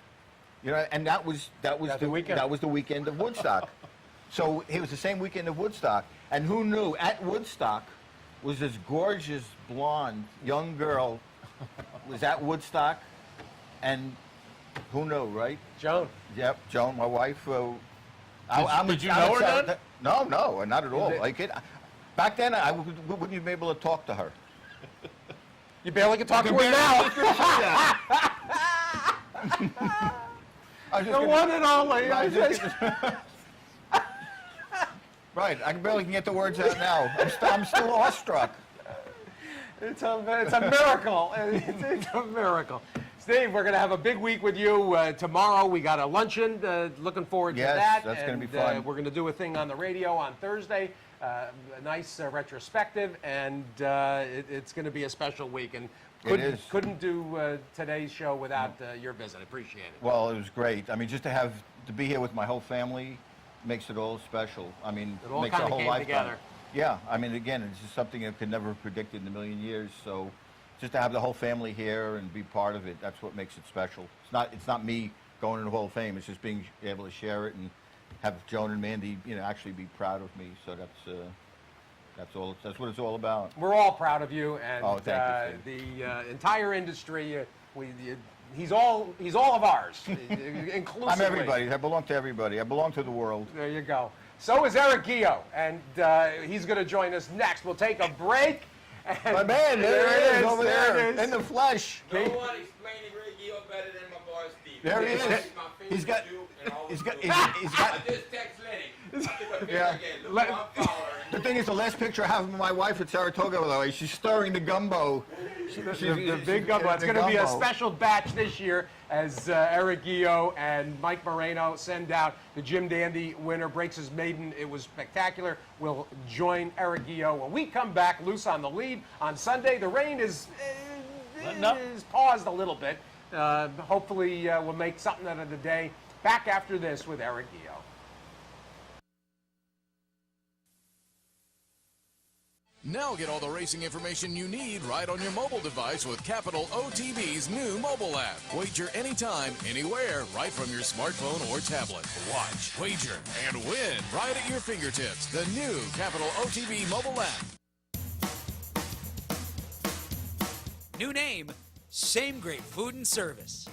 And that was the weekend of Woodstock. So it was the same weekend of Woodstock. And who knew at Woodstock was this gorgeous blonde young girl was at Woodstock, and who knew, right? Joan. Yep, Joan, my wife. Did you know her then? No, not at all. Back then, I wouldn't even be able to talk to her. You barely can talk to her now. The one and only. Right, I barely can get the words out now. I'm still awestruck. It's a miracle. It's a miracle. Steve, we're going to have a big week with you tomorrow. We got a luncheon. Looking forward to that. Yes, that's going to be fun. We're going to do a thing on the radio on Thursday. A nice retrospective, and it's going to be a special week. And couldn't do today's show without your visit. I appreciate it. Well, it was great. I mean, just to be here with my whole family makes it all special. I mean, it all makes our whole came lifetime. Together. Yeah, I mean, again, it's just something I could never have predicted in a million years. So, just to have the whole family here and be part of it, that's what makes it special. It's not me going in the Hall of Fame. It's just being able to share it and have Joan and Mandy, actually be proud of me. So that's what it's all about. We're all proud of you, and thank you, the entire industry. He's all of ours, inclusively. I'm everybody. I belong to everybody. I belong to the world. There you go. So is Eric Gio, and he's going to join us next. We'll take a break. And my man, there he is over there it is. in the flesh. No one explaining Eric Gio better than my boy Steve. There he is. He's got. I just text Lenny. I took a picture again. Look, I'm following. The thing is, the last picture I have of my wife at Saratoga, by the way, she's stirring the gumbo. The big gumbo. It's going to be a special batch this year as Eric Gio and Mike Moreno send out the Jim Dandy winner. Breaks his maiden. It was spectacular. We'll join Eric Gio when we come back. Loose on the lead on Sunday. The rain is paused a little bit. Hopefully, we'll make something out of the day. Back after this with Eric Gio. Now get all the racing information you need right on your mobile device with Capital OTB's new mobile app. Wager anytime, anywhere, right from your smartphone or tablet. Watch, wager, and win right at your fingertips. The new Capital OTB mobile app. New name, same great food and service.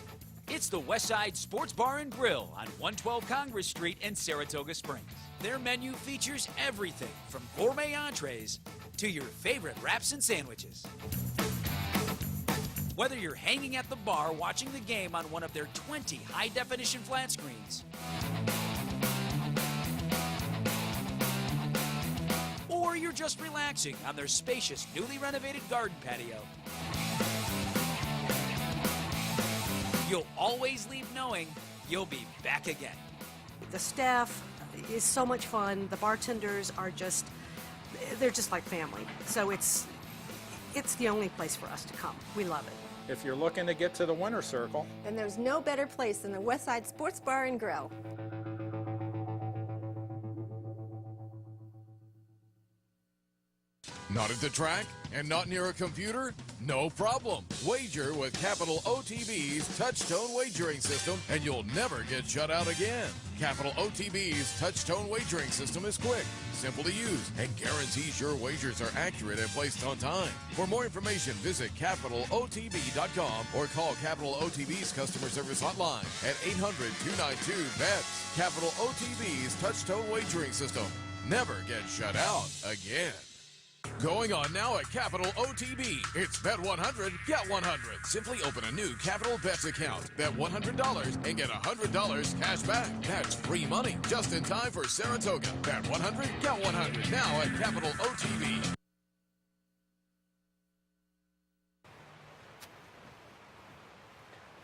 It's the Westside Sports Bar and Grill on 112 Congress Street in Saratoga Springs. Their menu features everything from gourmet entrees to your favorite wraps and sandwiches. Whether you're hanging at the bar watching the game on one of their 20 high-definition flat screens, or you're just relaxing on their spacious, newly renovated garden patio, you'll always leave knowing you'll be back again. The staff is so much fun. The bartenders are they're just like family. So it's the only place for us to come. We love it. If you're looking to get to the winner's circle, then there's no better place than the Westside Sports Bar and Grill. Not at the track and not near a computer? No problem. Wager with Capital OTB's Touch-Tone Wagering System and you'll never get shut out again. Capital OTB's Touch-Tone Wagering System is quick, simple to use, and guarantees your wagers are accurate and placed on time. For more information, visit CapitalOTB.com or call Capital OTB's customer service hotline at 800-292-BETS. Capital OTB's Touch-Tone Wagering System. Never get shut out again. Going on now at Capital OTB. It's Bet 100, get 100. Simply open a new Capital Bets account. Bet $100 and get $100 cash back. That's free money just in time for Saratoga. Bet 100, get 100. Now at Capital OTB.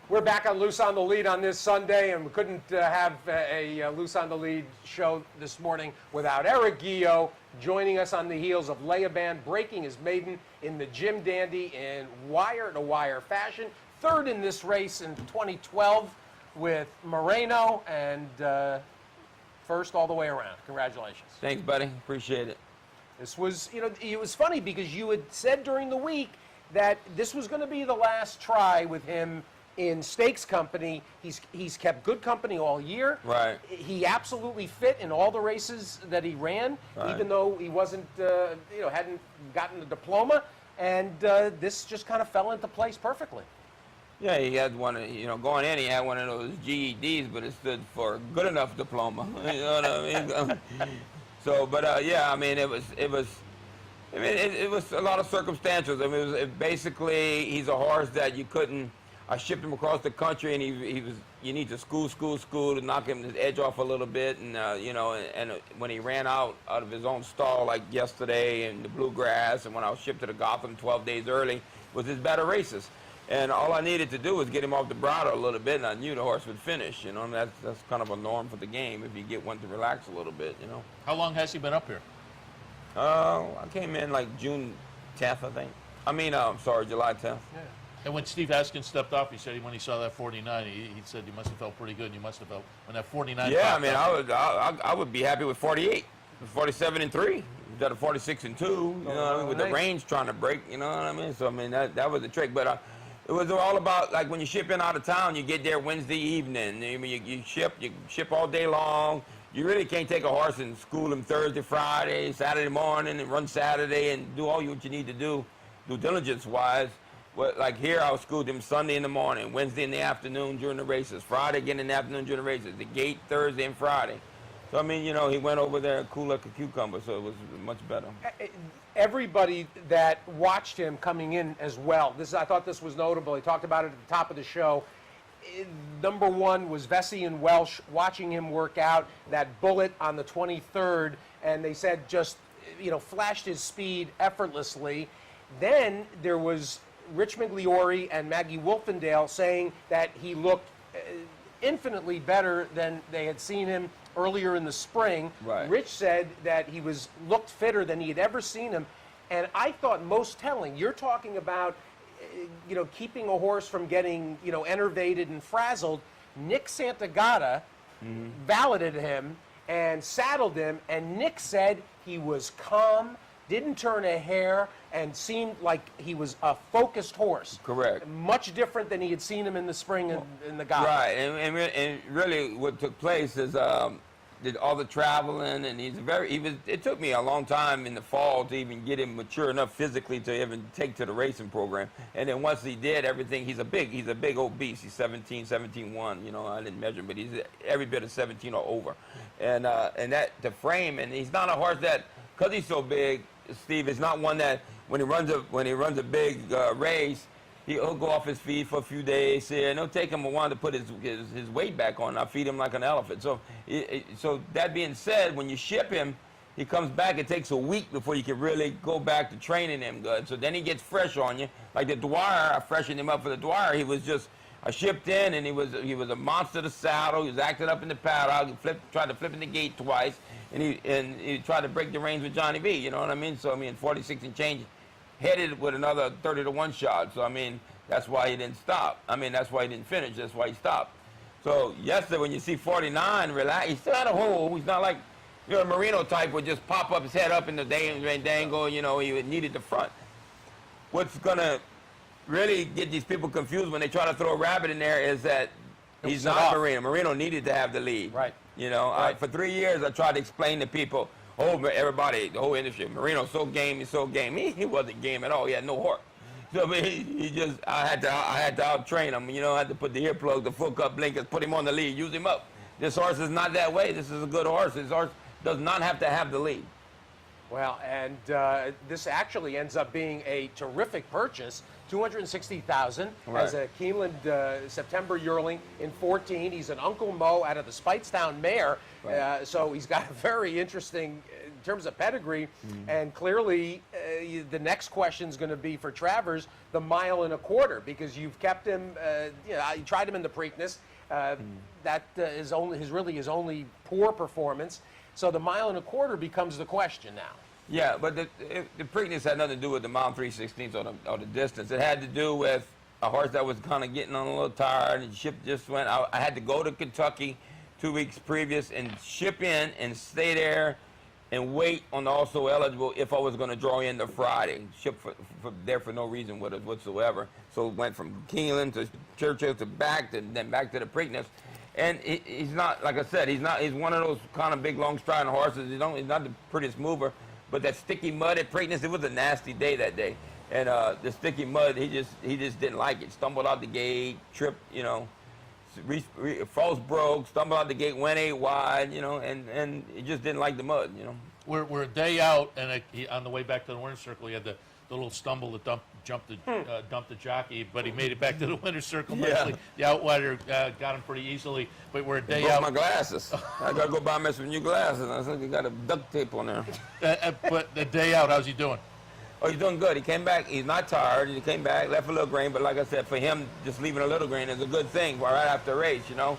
We're back on Loose on the Lead on this Sunday, and we couldn't have a Loose on the Lead show this morning without Eric Gio joining us on the heels of Leoban breaking his maiden in the Jim Dandy in wire-to-wire fashion. Third in this race in 2012 with Moreno, and first all the way around. Congratulations. Thanks, buddy. Appreciate it. This was, it was funny because you had said during the week that this was going to be the last try with him in stakes company. He's kept good company all year. Right. He absolutely fit in all the races that he ran, right, even though he wasn't, hadn't gotten the diploma. And this just kind of fell into place perfectly. Yeah, he had one, going in, he had one of those GEDs, but it stood for good enough diploma. You know what I mean? So, but yeah, I mean, it was a lot of circumstantials. I mean, basically, he's a horse that you couldn't. I shipped him across the country, and you need to school to knock him his edge off a little bit, and and when he ran out of his own stall like yesterday in the Bluegrass, and when I was shipped to the Gotham 12 days early, was his better races. And all I needed to do was get him off the bridle a little bit, and I knew the horse would finish. And that's kind of a norm for the game if you get one to relax a little bit. How long has he been up here? I came in like June 10th, I think. I mean, July 10th. Yeah. And when Steve Haskins stepped off, he said when he saw that 49, he said you must have felt pretty good. And you must have felt when that 49. Yeah, I mean, I would be happy with 48, 47 and 3. Instead of 46 and 2. You know what I mean? With the range trying to break. You know what I mean? So I mean that was the trick. But it was all about like when you ship in out of town, you get there Wednesday evening. I mean, you ship all day long. You really can't take a horse and school him Thursday, Friday, Saturday morning, and run Saturday and do all what you need to do, due diligence-wise. But like here, I schooled him Sunday in the morning, Wednesday in the afternoon during the races, Friday again in the afternoon during the races, the gate Thursday and Friday. So, I mean, he went over there cool like a cucumber, so it was much better. Everybody that watched him coming in as well, I thought this was notable. He talked about it at the top of the show. Number one was Vesey and Welsh watching him work out that bullet on the 23rd, and they said just, flashed his speed effortlessly. Then there was Rich Migliori and Maggie Wolfendale saying that he looked infinitely better than they had seen him earlier in the spring. Right. Rich said that he looked fitter than he had ever seen him. And I thought most telling, you're talking about, keeping a horse from getting, enervated and frazzled. Nick Santagata validated him and saddled him, and Nick said he was calm, didn't turn a hair, and seemed like he was a focused horse. Correct. Much different than he had seen him in the spring in the Gotham. Right, and really what took place is did all the traveling, and it took me a long time in the fall to even get him mature enough physically to even take to the racing program. And then once he did everything, he's a big old beast. He's 17-1, I didn't measure him, but he's every bit of 17 or over. And that the frame, and he's not a horse that, because he's so big, Steve, is not one that when he runs a big race, He'll go off his feed for a few days here, and it'll take him a while to put his weight back on. I feed him like an elephant. So, so that being said, when you ship him, he comes back. It takes a week before you can really go back to training him good. So then he gets fresh on you. Like the Dwyer, I freshened him up for the Dwyer. He was just, I shipped in, and he was a monster to saddle. He was acting up in the paddock. He tried to flip in the gate twice, and he tried to break the reins with Johnny B. You know what I mean? So I mean, 46 and change. Headed with another 30-1 shot. So, I mean, that's why he didn't stop. I mean, that's why he didn't finish. That's why he stopped. So, yesterday, when you see 49 relax, he still had a hole. He's not like, a Marino type would just pop up his head up in the dangle, you know, he needed the front. What's going to really get these people confused when they try to throw a rabbit in there is that he's not Marino. Marino needed to have the lead. Right. You know, right. For 3 years, I tried to explain to people, everybody, the whole industry, Marino's so game, he's so game. He wasn't game at all. He had no heart. So I mean, he just, I had to out-train him. You know, I had to put the earplugs, the full cut blinkers, put him on the lead, use him up. This horse is not that way. This is a good horse. This horse does not have to have the lead. Well, and this actually ends up being a terrific purchase. $260,000 as a Keeneland September yearling in 14. He's an Uncle Mo out of the Speightstown mare, so he's got a very interesting in terms of pedigree. And clearly, the next question is going to be for Travers, the 1.25 miles, because you've kept him. You tried him in the Preakness. That is really his only poor performance. So the 1.25 miles becomes the question now. Yeah, but the Preakness had nothing to do with the 1 3/16 or the distance. It had to do with a horse that was kind of getting on a little tired, and the ship just went. I had to go to Kentucky 2 weeks previous and ship in and stay there and wait on the also eligible if I was going to draw in the Friday. Ship there for no reason whatsoever. So it went from Keeneland to Churchill to then back to the Preakness. And he's not, like I said, he's one of those kind of big, long striding horses. He's not the prettiest mover. But that sticky mud at Preakness, it was a nasty day that day. And the sticky mud, he just didn't like it. Stumbled out the gate, tripped, you know, false broke, stumbled out the gate, went 8 wide, you know, and he just didn't like the mud, you know. We're a day out, and on the way back to the winner's circle, he had the little stumble that dumped the jockey, but he made it back to the winner's circle nicely. The outrider got him pretty easily, but we're a day out. My glasses. I got to go buy me some new glasses. I think he got a duct tape on there. But the day out, how's he doing? Oh, he's doing good. He came back. He's not tired. He came back, left a little grain, but like I said, for him, just leaving a little grain is a good thing right after a race, you know.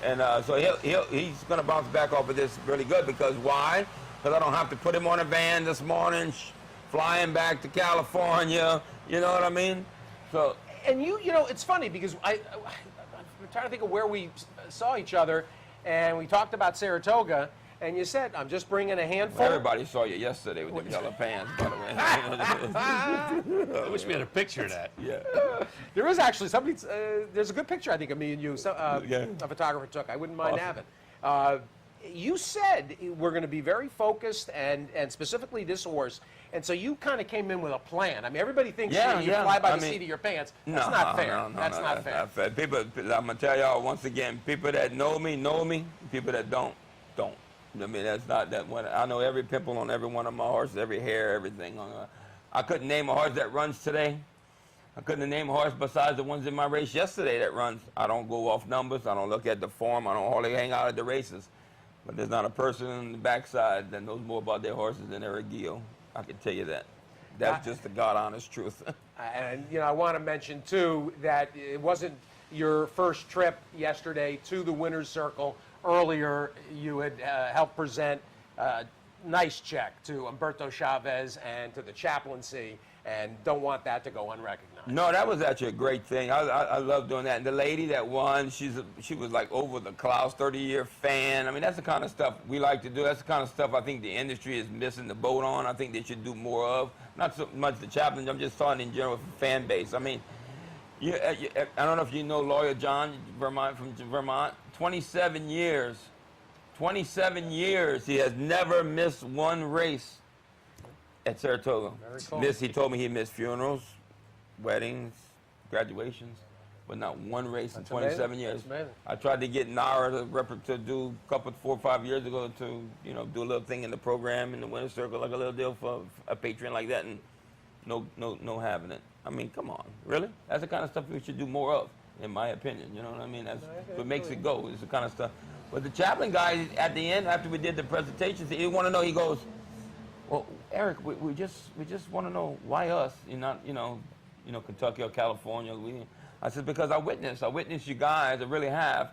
And so he's going to bounce back off of this really good because why? Because I don't have to put him on a van this morning, flying back to California. You know what I mean? So. And you know, it's funny because I'm trying to think of where we saw each other, and we talked about Saratoga, and you said, "I'm just bringing a handful." Everybody saw you yesterday with them yellow pants, by the way. I wish we had a picture of that. Yeah. There is actually somebody. There's a good picture I think of me and you. A photographer took. I wouldn't mind having. You said we're going to be very focused and specifically this horse. And so you kind of came in with a plan. I mean, everybody thinks you fly by the seat of your pants. That's not fair. No, that's not fair. People, I'm going to tell y'all once again, people that know me. People that don't. I mean, that's not that one. I know every pimple on every one of my horses, every hair, everything. I couldn't name a horse that runs today. I couldn't name a horse besides the ones in my race yesterday that runs. I don't go off numbers. I don't look at the form. I don't hardly hang out at the races. But there's not a person on the backside that knows more about their horses than Eric Gil. I can tell you that. That's just the God-honest truth. And, you know, I want to mention, too, that it wasn't your first trip yesterday to the winner's circle. Earlier, you had helped present a nice check to Humberto Chavez and to the chaplaincy, and don't want that to go unrecognized. No, that was actually a great thing. I love doing that. And the lady that won, she was like over the clouds, 30-year fan. I mean, that's the kind of stuff we like to do. That's the kind of stuff I think the industry is missing the boat on. I think they should do more of. Not so much the chaplain. I'm just talking in general for fan base. I mean, I don't know if you know Lawyer John from Vermont. 27 years. 27 years. He has never missed one race at Saratoga. He told me he missed funerals, weddings, graduations, but not one race in 27 years. That's amazing. I tried to get Nara to do a couple, 4 or 5 years ago to, you know, do a little thing in the program in the winner's circle, like a little deal for a patron like that, and no having it. I mean, come on, really? That's the kind of stuff we should do more of, in my opinion. You know what I mean? That's what makes it go. Is the kind of stuff. But the chaplain guy at the end, after we did the presentations, he want to know. He goes, "Well, Eric, we just want to know why us, and not Kentucky or California." I said, because I witnessed you guys. I really have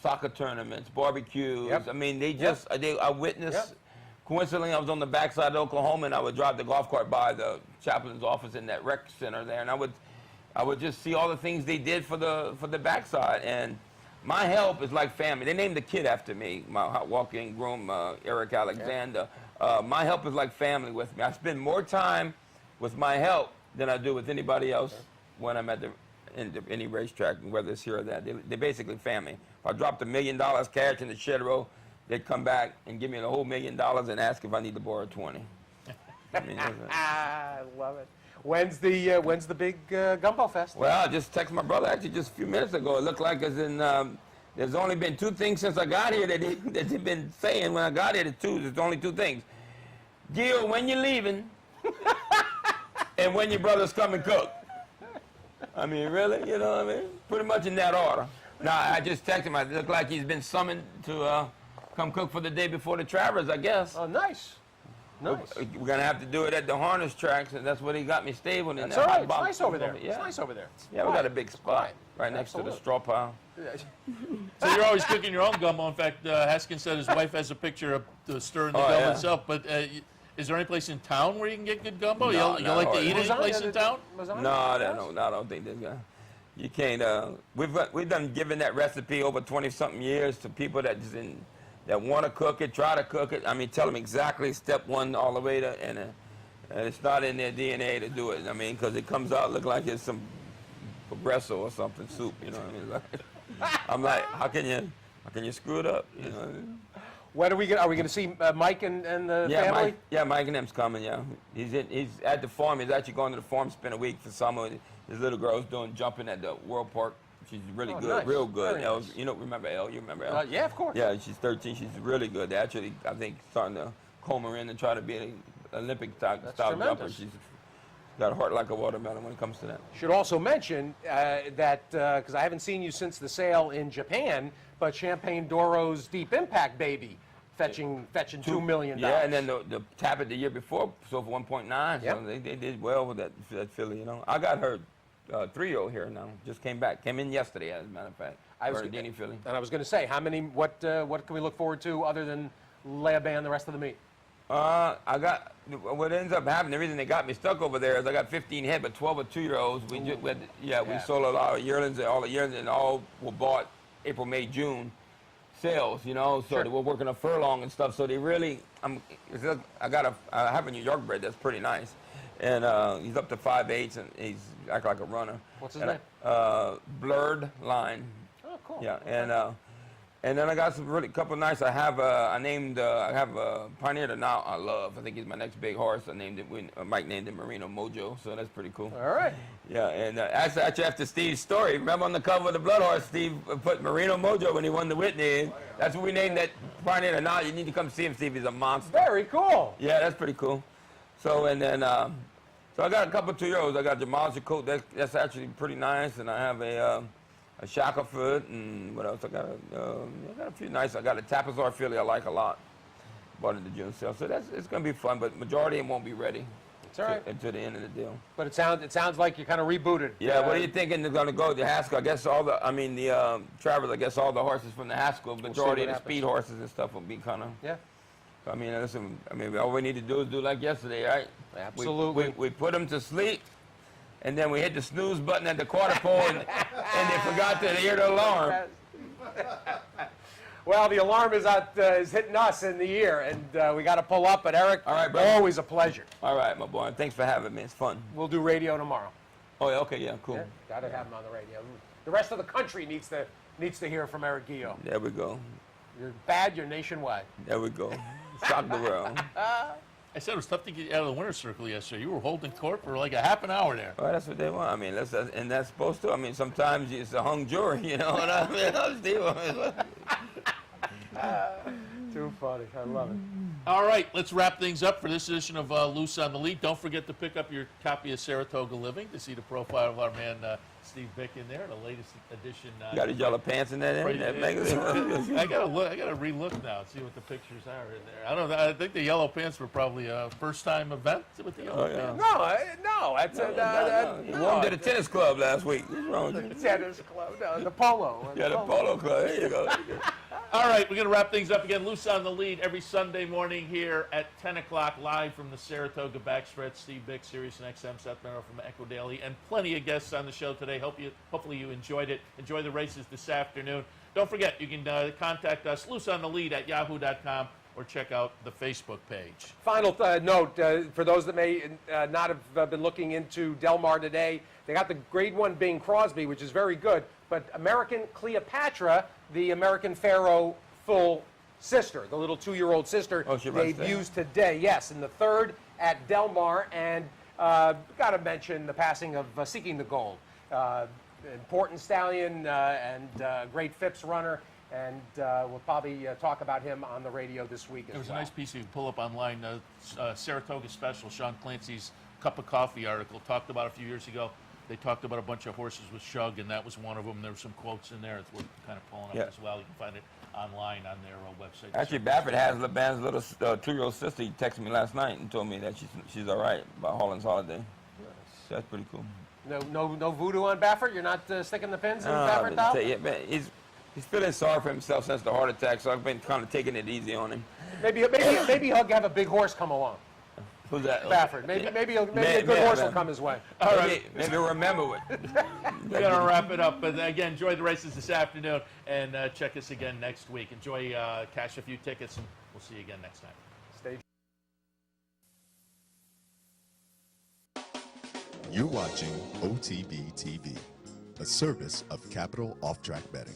soccer tournaments, barbecues. Yep. I mean, I witnessed. Yep. Coincidentally, I was on the backside of Oklahoma, and I would drive the golf cart by the chaplain's office in that rec center there, and I would just see all the things they did for the backside. And my help is like family. They named the kid after me, my walk-in groom, Eric Alexander. Yeah. My help is like family with me. I spend more time with my help than I do with anybody else when I'm at any racetrack, whether it's here or that. They're basically family. If I dropped $1 million cash in the shed row, they'd come back and give me the whole $1 million and ask if I need to borrow 20. I mean, I love it. When's the big Gumbo Fest? Well, I just texted my brother actually just a few minutes ago. It looked like as in there's only been 2 things since I got here that they've been saying when I got here. There's only 2 things. Gil, when you're leaving, and when your brothers come and cook. I mean, really? You know what I mean? Pretty much in that order. Now, I just texted him. It looked like he's been summoned to come cook for the day before the Travers, I guess. Oh, nice. Nice. We're going to have to do it at the harness tracks, and that's what he got me stable in. That's all right. It's nice over there. Yeah. It's nice over there. Yeah, we got a big spot right next to the straw pile. So you're always cooking your own gumbo. In fact, Haskins said his wife has a picture of the stirring the gumbo itself. But is there any place in town where you can get good gumbo? No, you like to eat any place in town? No, I don't think there's gonna. You can't. We've done giving that recipe over 20-something years to people that want to cook it, try to cook it. I mean, tell them exactly step 1 all the way to, and it's not in their DNA to do it. I mean, because it comes out look like it's some Progresso or something soup. You know what I mean? Like, I'm like, how can you screw it up? You know. When are we going to see Mike and the family? Mike and them's coming. Yeah, he's at the farm. He's actually going to the farm, spend a week for summer. His little girl's doing jumping at the World Park. She's really good, nice. Real good. Very Elle, nice. you remember Elle? You remember Elle? Yeah, of course. Yeah, she's 13. She's really good. They actually, I think, starting to comb her in and try to be an Olympic-style jumper. She's got a heart like a watermelon when it comes to that. Should also mention that, because I haven't seen you since the sale in Japan, but Champagne Doro's Deep Impact baby fetching $2 million. Yeah, and then the Tapit the year before sold for 1.9. Yep. So they did well with that filly. I got her 3-year-old here now. Just came in yesterday, as a matter of fact. Bernardini filly. And I was going to say, what can we look forward to other than Leoban the rest of the meet? What ends up happening, the reason they got me stuck over there is I got 15 head, but 12 are 2-year-olds. We sold a lot of yearlings, all the yearlings, and all were bought April, May, June sales, so they were working a furlong and stuff. So they really, I have a New York bred that's pretty nice, and he's up to 5'8", and he's acting like a runner. What's his name? Blurred Line. Oh, cool. Yeah, and then I got some really couple nice. I have a Pioneer that now I love. I think he's my next big horse. I named it. Mike named it Marino Mojo, so that's pretty cool. All right. Yeah, and actually after Steve's story, remember on the cover of the Blood Horse, Steve put Marino Mojo when he won the Whitney. That's what we named that Pioneer. Now you need to come see him, Steve. He's a monster. Very cool. Yeah, that's pretty cool. So and then so I got a couple 2-year-olds. I got Jamal Jacote. That's actually pretty nice, and I have a Shackelford, and what else? I got a few nice. I got a Tapazar filly I like a lot. Bought in the June sale, so it's going to be fun. But majority of them won't be ready. It's all right until the end of the deal. But it sounds like you're kind of rebooted. Yeah. What are you thinking they're going to go? The Haskell. I guess the Travers. I guess all the horses from the Haskell. Majority of the speed horses and stuff will be kind of. Yeah. I mean, listen. All we need to do is do like yesterday, right? Absolutely. We put them to sleep. And then we hit the snooze button at the quarter pole, and they forgot to hear the alarm. Well, the alarm is hitting us in the ear, and we got to pull up. But Eric, all right, brother. Always a pleasure. All right, my boy. Thanks for having me. It's fun. We'll do radio tomorrow. Oh, yeah. Okay. Yeah. Cool. Yeah, got to have him on the radio. The rest of the country needs to hear from Eric Gio. There we go. You're bad. You're nationwide. There we go. Shock the world. I said it was tough to get out of the winner's circle yesterday. You were holding court for like a half an hour there. Well, that's what they want. I mean, and that's supposed to. I mean, sometimes it's a hung jury, you know what I mean? Too funny. funny. I love it. All right, let's wrap things up for this edition of Loose on the Lead. Don't forget to pick up your copy of Saratoga Living to see the profile of our man Steve Bick in there, the latest edition. You got his yellow pants in that magazine? I gotta look. I gotta re-look now and see what the pictures are in there. I don't know. I think the yellow pants were probably a first-time event with the yellow pants. No, that's You wore them to the tennis club last week. What's wrong with you? Tennis club, no, the polo. Yeah, the polo club. There you go. All right, we're going to wrap things up again. Loose on the Lead every Sunday morning here at 10 o'clock live from the Saratoga backstretch. Steve Bick, Sirius and XM, Seth Merrill from Echo Daily, and plenty of guests on the show today. Hopefully you enjoyed it. Enjoy the races this afternoon. Don't forget, you can contact us, looseonthelead@yahoo.com, or check out the Facebook page. Final note, for those that may not have been looking into Del Mar today, they got the Grade 1 Bing Crosby, which is very good, but American Cleopatra, the American Pharaoh full sister, the little 2-year-old sister, debuts today. Yes, in the 3rd at Del Mar, and got to mention the passing of Seeking the Gold. Important stallion and great Phipps runner, and we'll probably talk about him on the radio this week as well. It was a nice piece you can pull up online. Saratoga Special, Sean Clancy's Cup of Coffee article, talked about a few years ago. They talked about a bunch of horses with shug, and that was one of them. There were some quotes in there. It's worth kind of pulling up as well. You can find it online on their website. Actually, Baffert has LeBan's little 2-year-old sister. He texted me last night and told me that she's all right about Holland's Holiday. So that's pretty cool. No voodoo on Baffert? You're not sticking the pins in Baffert, Dow? Yeah, man, he's feeling sorry for himself since the heart attack, so I've been kind of taking it easy on him. Maybe he'll have a big horse come along. Who's that? Baffert. Maybe a good horse will come his way. All right. Maybe remember it. We're going to wrap it up. But again, enjoy the races this afternoon, and check us again next week. Enjoy, cash a few tickets, and we'll see you again next time. Stay. You're watching OTB TV, a service of Capital Off Track Betting.